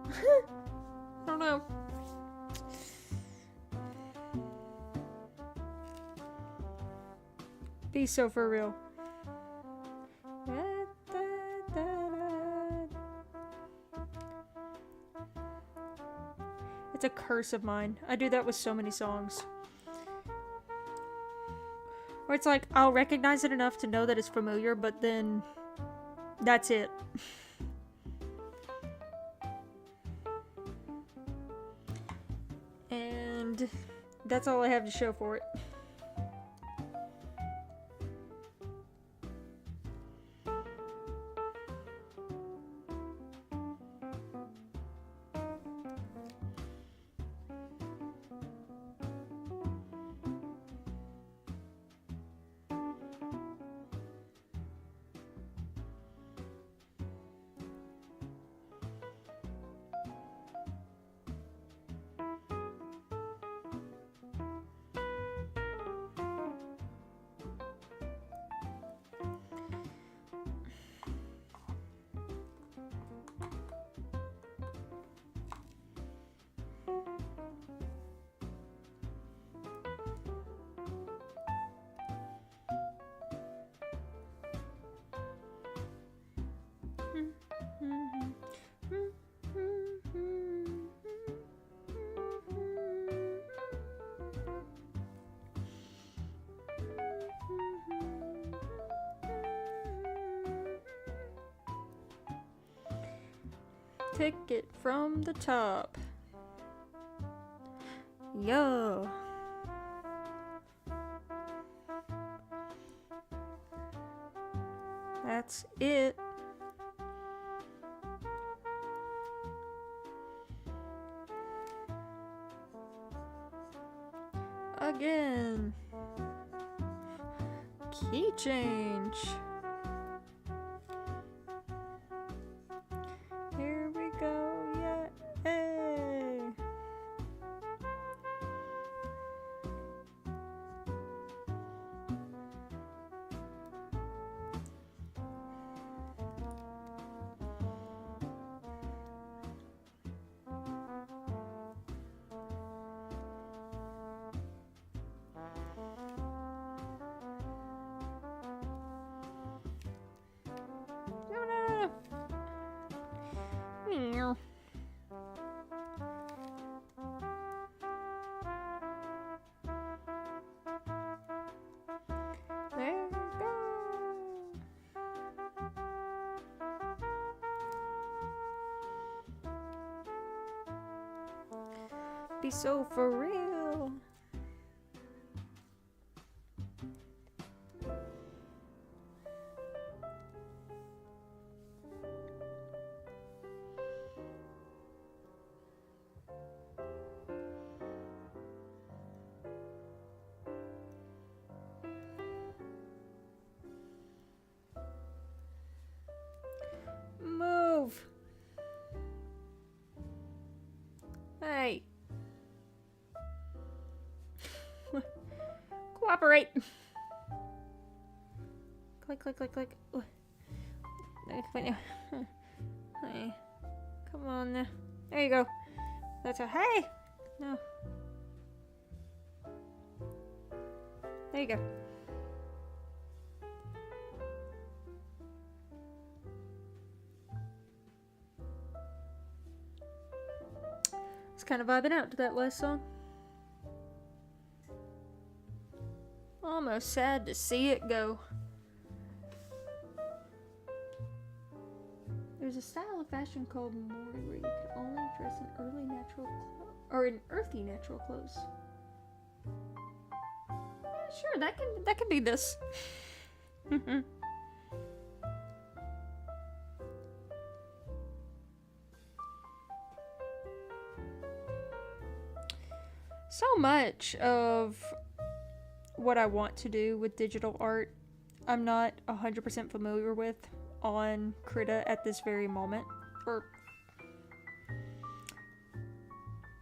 I don't know. Be so for real. It's a curse of mine. I do that with so many songs. Where Where it's like, I'll recognize it enough to know that it's familiar, but then that's it. And that's all I have to show for it. Take it from the top. Yo. That's it. Again. Key change. Here we go, yeah, hey. Meow. There we go. Be so for real. Move. Hey. Cooperate. Click, click, click, click. Hey. Come on now. There you go. That's a hey. No. There you go. I was kind of vibing out to that last song. Almost sad to see it go. There's a style of fashion called mori where you can only dress in early natural or in earthy natural clothes. Sure, that can be this. So much of what I want to do with digital art, I'm not 100% familiar with on Krita at this very moment. Or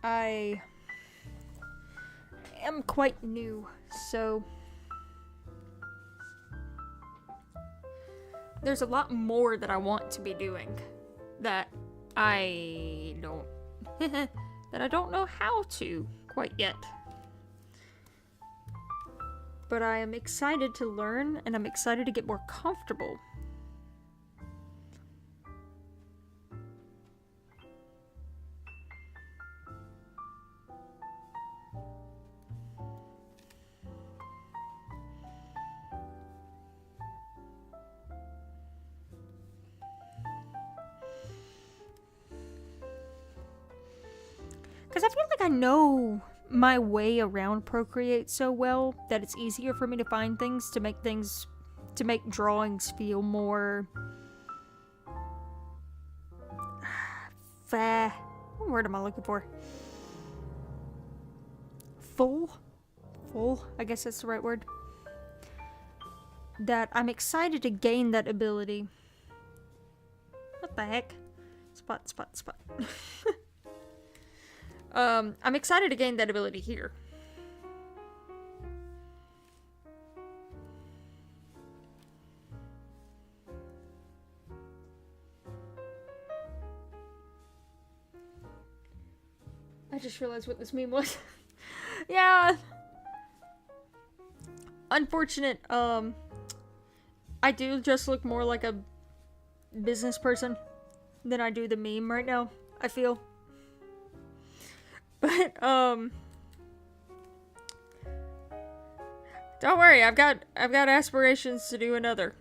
I am quite new, so there's a lot more that I want to be doing that I don't that I don't know how to quite yet. But I am excited to learn, and I'm excited to get more comfortable. Because I feel like I know my way around Procreate so well that it's easier for me to find things to make drawings feel more what word am I looking for? Full, I guess that's the right word. That I'm excited to gain that ability. What the heck? Spot. I'm excited to gain that ability here. I just realized what this meme was. Yeah. Unfortunate. I do just look more like a business person than I do the meme right now, I feel. But, don't worry, I've got aspirations to do another.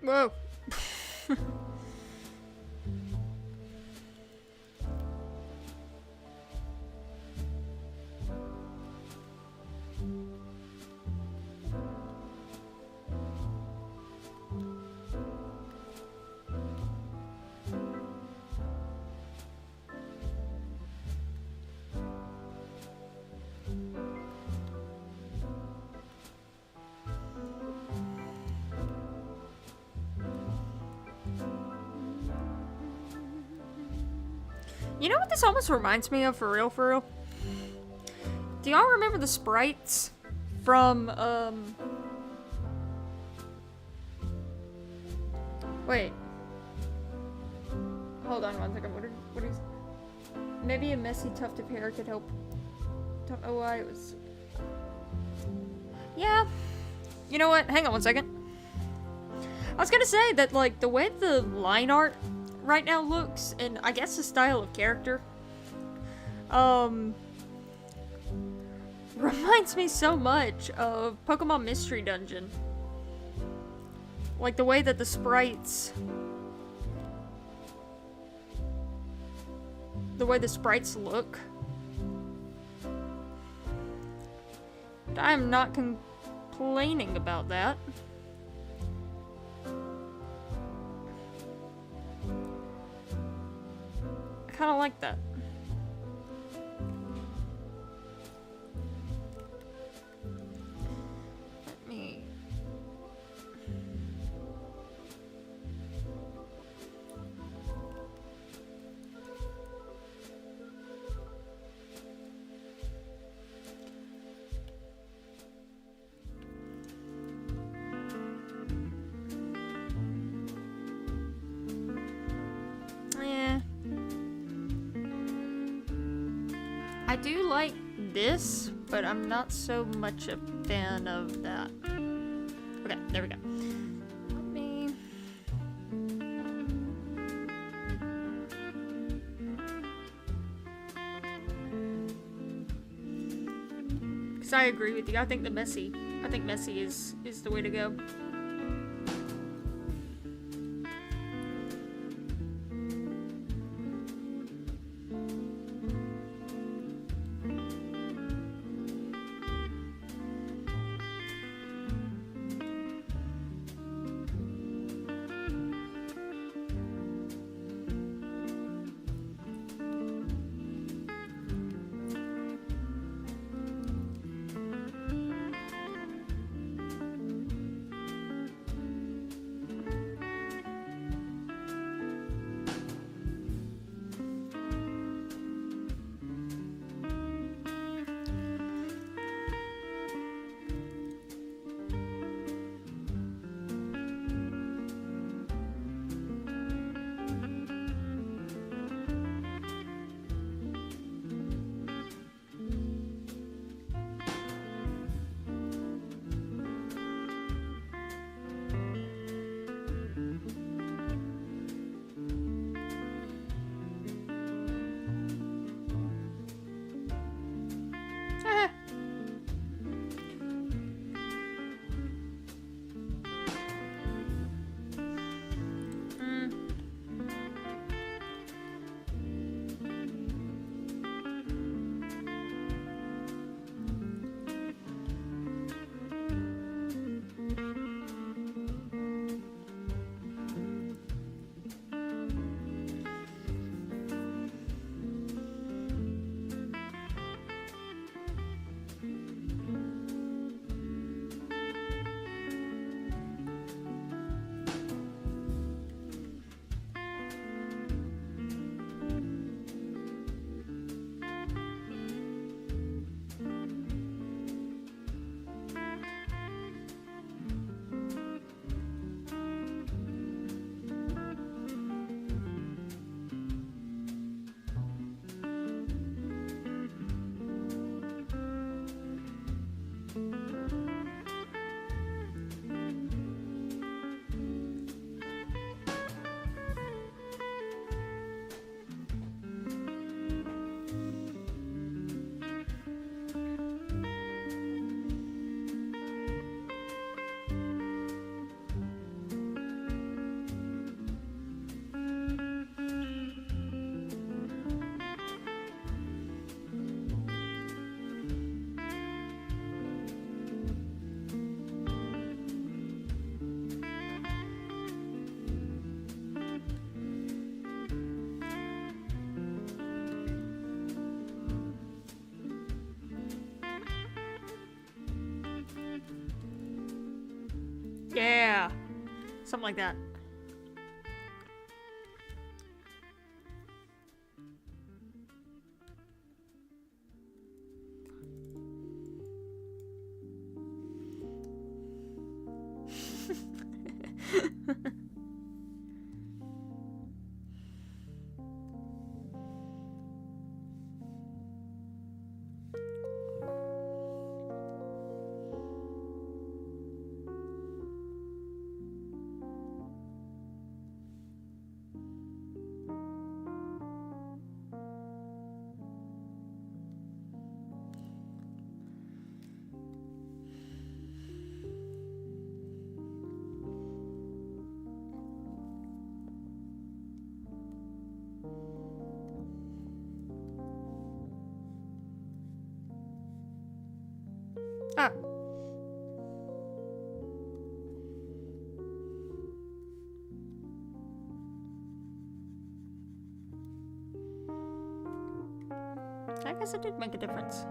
Whoa. You know what this almost reminds me of, for real? Do y'all remember the sprites from, wait. Hold on one second, what is... Maybe a messy tuft of hair could help. Don't know why it was... Yeah. You know what? Hang on one second. I was gonna say that, like, the way the line art right now looks, and I guess the style of character, reminds me so much of Pokemon Mystery Dungeon. Like the way that the sprites, look. But I am not complaining about that. I kind of like that. Let me... I do like this, but I'm not so much a fan of that. Okay, there we go. Let me... Because I agree with you. I think messy is the way to go. Something like that. Ah. I guess it did make a difference.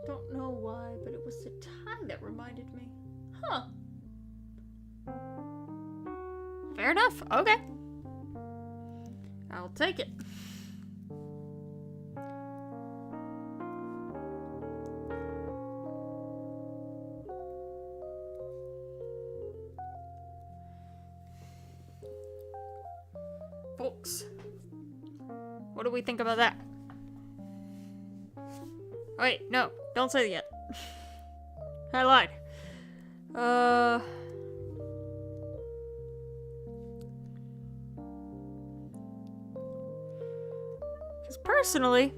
Don't know why, but it was the tie that reminded me. Huh. Fair enough. Okay. I'll take it. Folks, what do we think about that? Wait, no, don't say it yet. I lied. Because personally,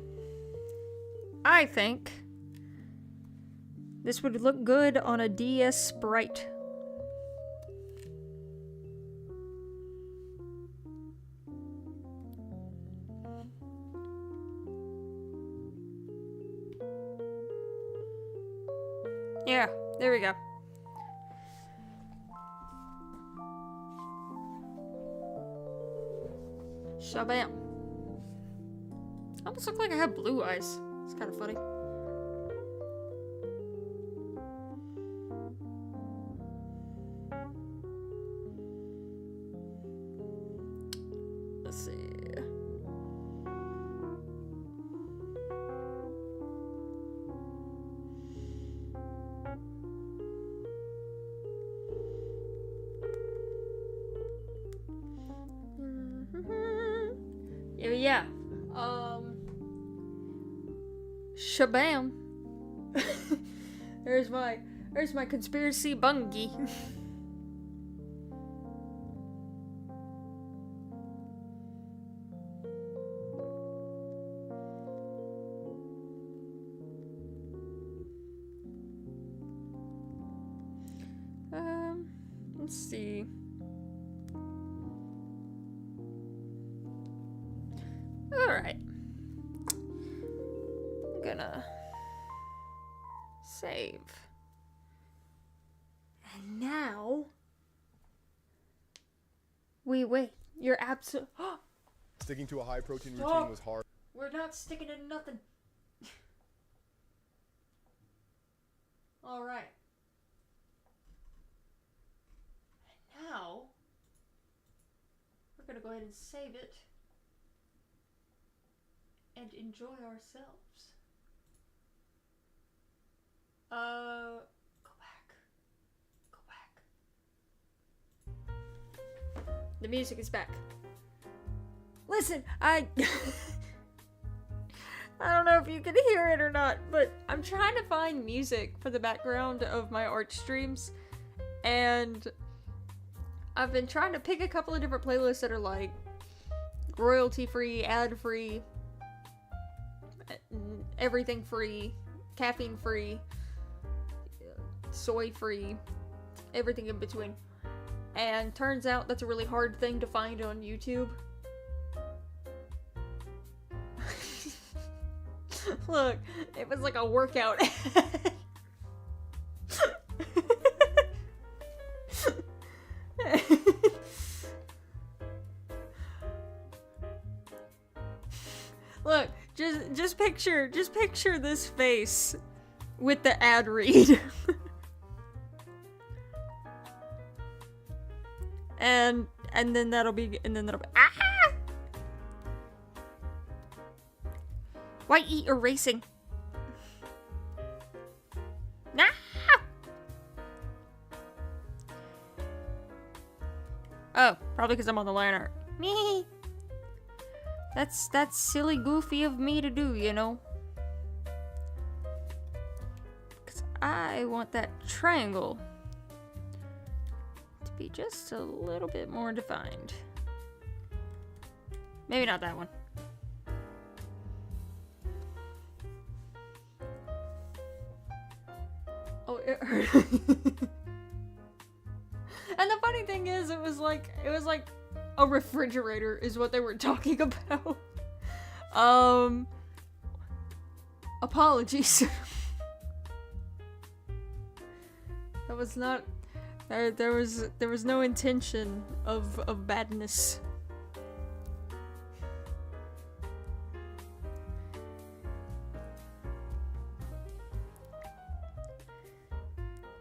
I think this would look good on a DS Sprite. Yeah, there we go. Shabam. Almost look like I have blue eyes. It's kind of funny. Let's see. Yeah. Shabam. there's my conspiracy bungie. Let's see. Alright. I'm gonna save. And now we wait. You're absolute. Sticking to a high protein Stop. routine was hard. We're not sticking to nothing. Alright. And now we're gonna go ahead and save it and enjoy ourselves. Go back. Go back. The music is back. Listen, I don't know if you can hear it or not, but I'm trying to find music for the background of my art streams, and I've been trying to pick a couple of different playlists that are like royalty free, ad free, everything free, caffeine free, soy free, everything in between. And turns out that's a really hard thing to find on YouTube. Look, it was like a workout ad. Look, just picture this face with the ad read. and then that'll be ah! Why eat erasing? Ah! Oh, probably because I'm on the line art. Me. That's silly goofy of me to do, you know? Because I want that triangle to be just a little bit more defined. Maybe not that one. Oh, it hurt. And the funny thing is, it was like a refrigerator is what they were talking about. Apologies. That was not there was no intention of badness.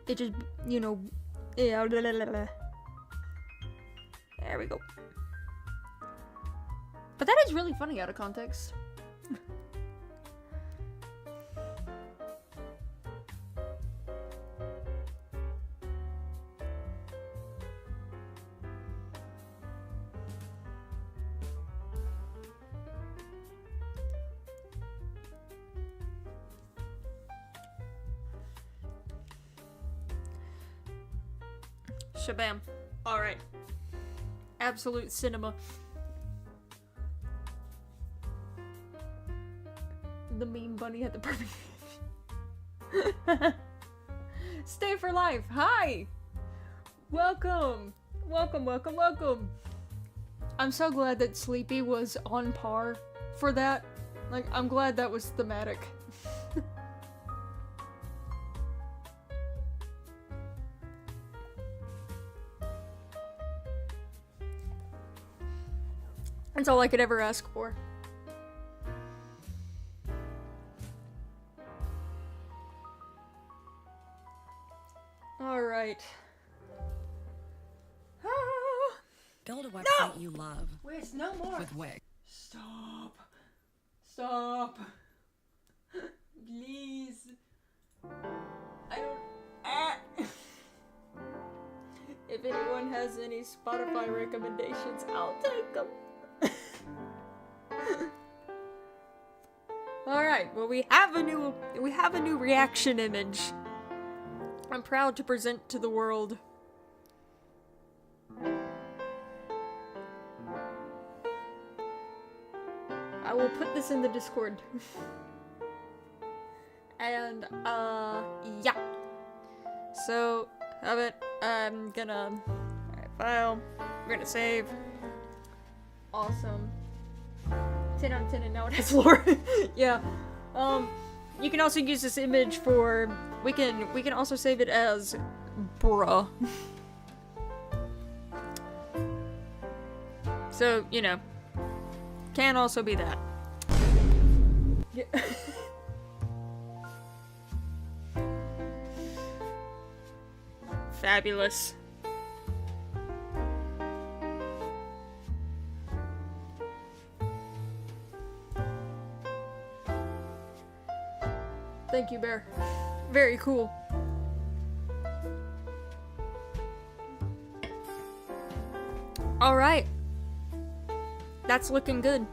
It just, you know, yeah, blah, blah, blah, blah. There we go. But that is really funny out of context. Shabam. Alright. Absolute cinema. The meme bunny had the perfect Stay for life. Hi! Welcome! Welcome. I'm so glad that Sleepy was on par for that. Like, I'm glad that was thematic. That's all I could ever ask for. Alright. Build a website you love. Wait, no more. With Wix. Stop. Please. I don't... If anyone has any Spotify recommendations, I'll take them. Alright, well we have a new reaction image. I'm proud to present to the world. I will put this in the Discord. And yeah. So have it. I'm gonna file. We're gonna save. Awesome. 10 out of 10, and now it has lore. Yeah. You can also use this image for. We can also save it as bruh. So, you know, can also be that. Yeah. Fabulous. Thank you, Bear. Very cool. Alright. That's looking good.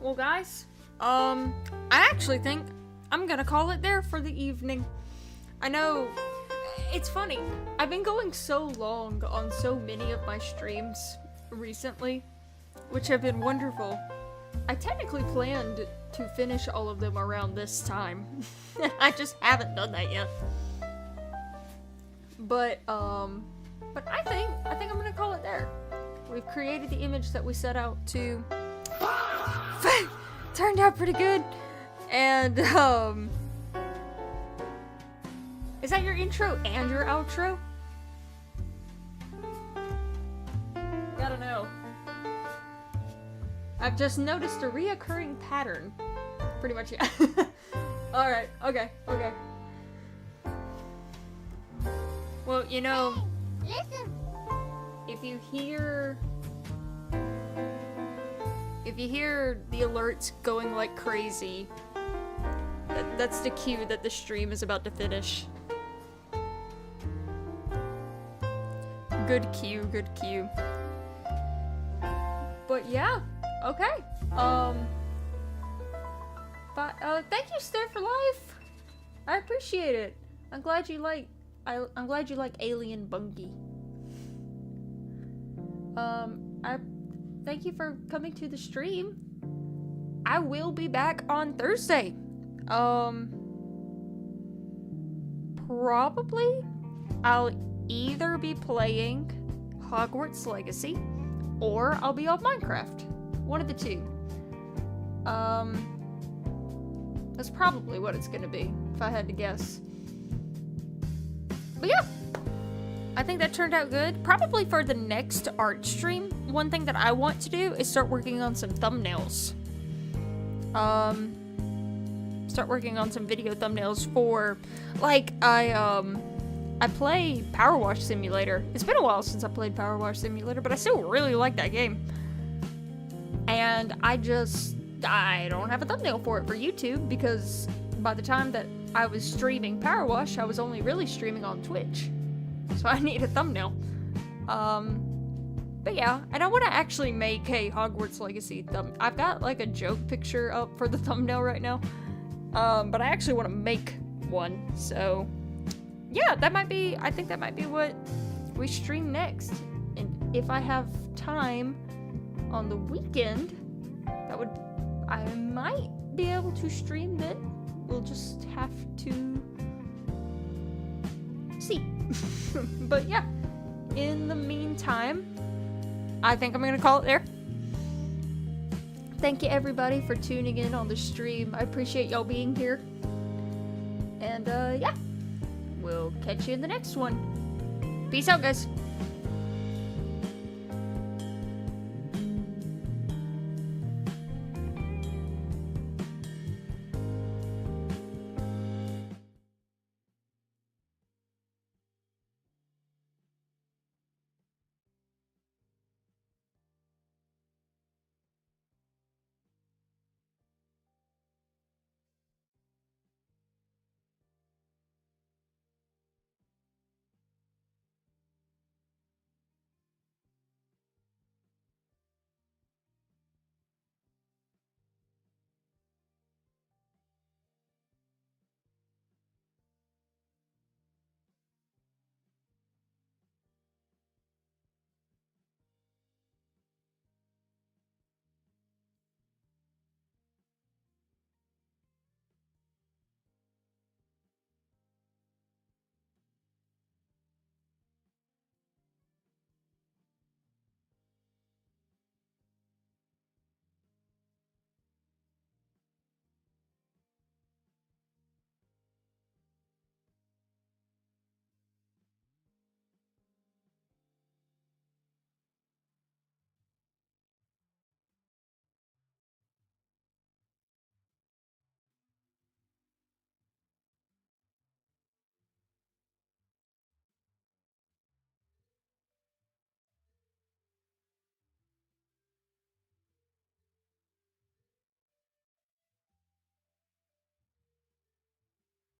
Well, guys, I actually think I'm gonna call it there for the evening. I know, it's funny, I've been going so long on so many of my streams recently, which have been wonderful. I technically planned to finish all of them around this time. I just haven't done that yet. But I think I'm gonna call it there. We've created the image that we set out to. Turned out pretty good. And, is that your intro and your outro? Gotta know. I've just noticed a reoccurring pattern. Pretty much, yeah. Alright, okay. Well, you know, if you hear the alerts going like crazy, that's the cue that the stream is about to finish. Good cue. But yeah, okay. But thank you, Stare for Life. I appreciate it. I'm glad you like Alien Bungie. I thank you for coming to the stream. I will be back on Thursday. Probably I'll either be playing Hogwarts Legacy or I'll be on Minecraft. One of the two. That's probably what it's gonna be, if I had to guess. But yeah, I think that turned out good. Probably for the next art stream, one thing that I want to do is start working on some thumbnails. Start working on some video thumbnails for, like, I play Power Wash Simulator. It's been a while since I played Power Wash Simulator, but I still really like that game. And I don't have a thumbnail for it for YouTube because by the time that I was streaming Power Wash, I was only really streaming on Twitch. So I need a thumbnail. But yeah, and I want to actually make a Hogwarts Legacy I've got like a joke picture up for the thumbnail right now. But I actually want to make one. So yeah, I think that might be what we stream next. And if I have time on the weekend, I might be able to stream then. We'll just have to see. But yeah, in the meantime, I think I'm gonna call it there. Thank you everybody for tuning in on the stream. I appreciate y'all being here. And yeah, we'll catch you in the next one. Peace out, guys.